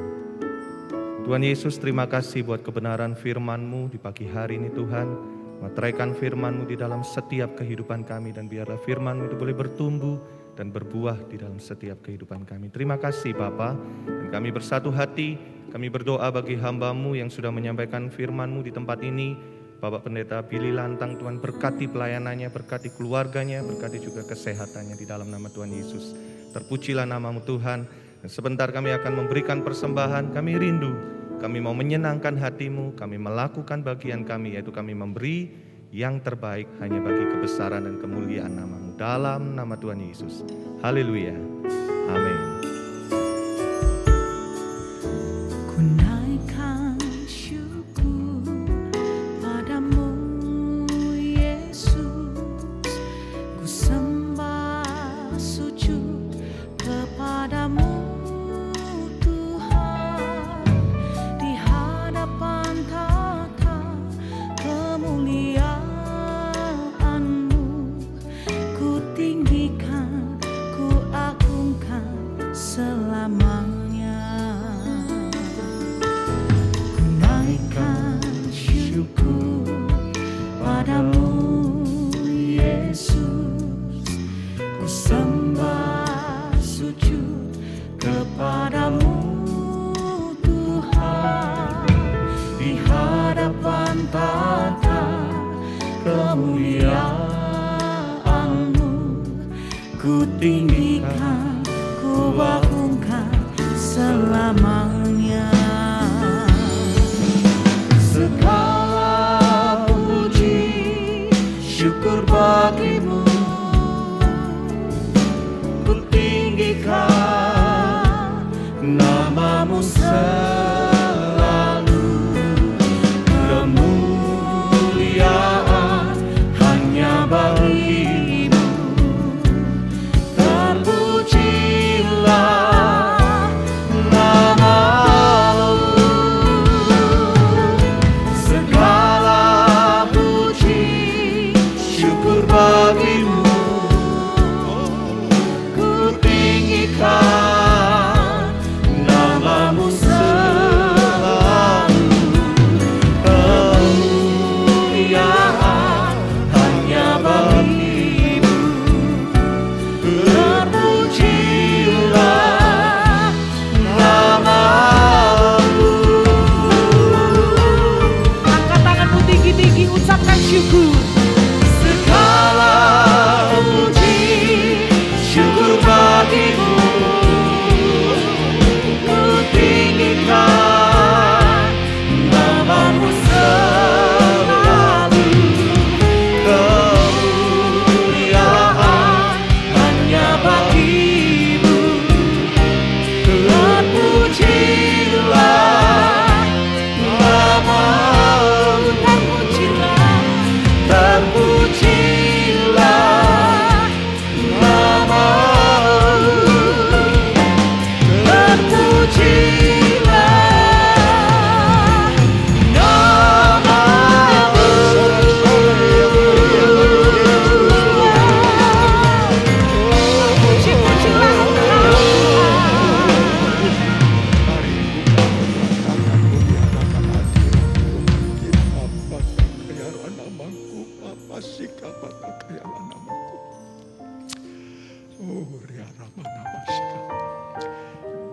Tuhan Yesus, terima kasih buat kebenaran firman-Mu di pagi hari ini Tuhan. Meteraikan firman-Mu di dalam setiap kehidupan kami, dan biarlah firman-Mu itu boleh bertumbuh dan berbuah di dalam setiap kehidupan kami. Terima kasih Bapa, dan kami bersatu hati, kami berdoa bagi hamba-Mu yang sudah menyampaikan firman-Mu di tempat ini. Bapak Pendeta Billy Lantang, Tuhan berkati pelayanannya, berkati keluarganya, berkati juga kesehatannya di dalam nama Tuhan Yesus. Terpujilah nama-Mu Tuhan, dan sebentar kami akan memberikan persembahan. Kami rindu, kami mau menyenangkan hati-Mu, kami melakukan bagian kami, yaitu kami memberi yang terbaik hanya bagi kebesaran dan kemuliaan nama-Mu. Dalam nama Tuhan Yesus. Haleluya. Amin. Ku naikkan syukur padamu Yesus, ku sembah sujud kepadamu Tuhan, di hadapan tata kemuliaan-Mu, ku tinggikan, ku agungkan selamanya. Ku naikkan syukur padamu Yesus, ku sembah sujud kepadamu Tuhan, di hadapan tata kemuliaan-Mu, ku tinggikan, ku agungkan selamanya. Segala puji syukur bagi-Mu, ku tinggikan nama-Mu selalu. Kemuliaan hanya bagi-Mu, terpujilah nama-Mu. Segala puji syukur bagi-Mu, ku tinggikan nama-Mu selalu. Kemuliaan hanya bagi-Mu, terpujilah nama-Mu. Angkat tanganmu tinggi-tinggi, ucapkan syukur. Segala puji syukur bagi-Mu, ku tinggikan nama-Mu selalu. Kemuliaan hanya bagi-Mu, terpujilah nama-Mu. Terpujilah nama-Mu, terpujilah nama-Mu. Puji-pujilah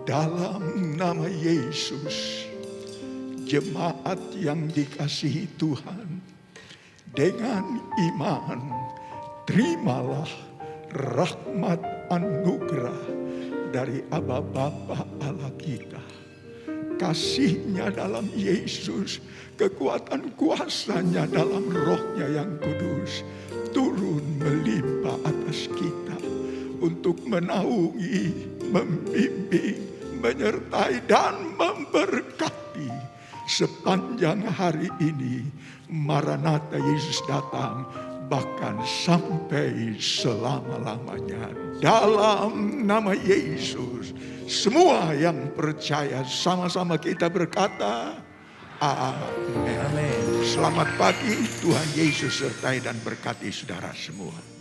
Dalam nama Yesus, jemaat yang dikasihi Tuhan, dengan iman terimalah rahmat anugerah dari Aba Bapa Allah kita. Kasih-Nya dalam Yesus, kekuatan kuasa-Nya dalam Roh-Nya yang kudus turun melimpah atas kita untuk menaungi, membimbing, menyertai dan memberkati sepanjang hari ini. Maranatha, Yesus datang, bahkan sampai selama-lamanya. Dalam nama Yesus, semua yang percaya sama-sama kita berkata, Amin. Amin. Selamat pagi, Tuhan Yesus sertai dan berkati saudara semua.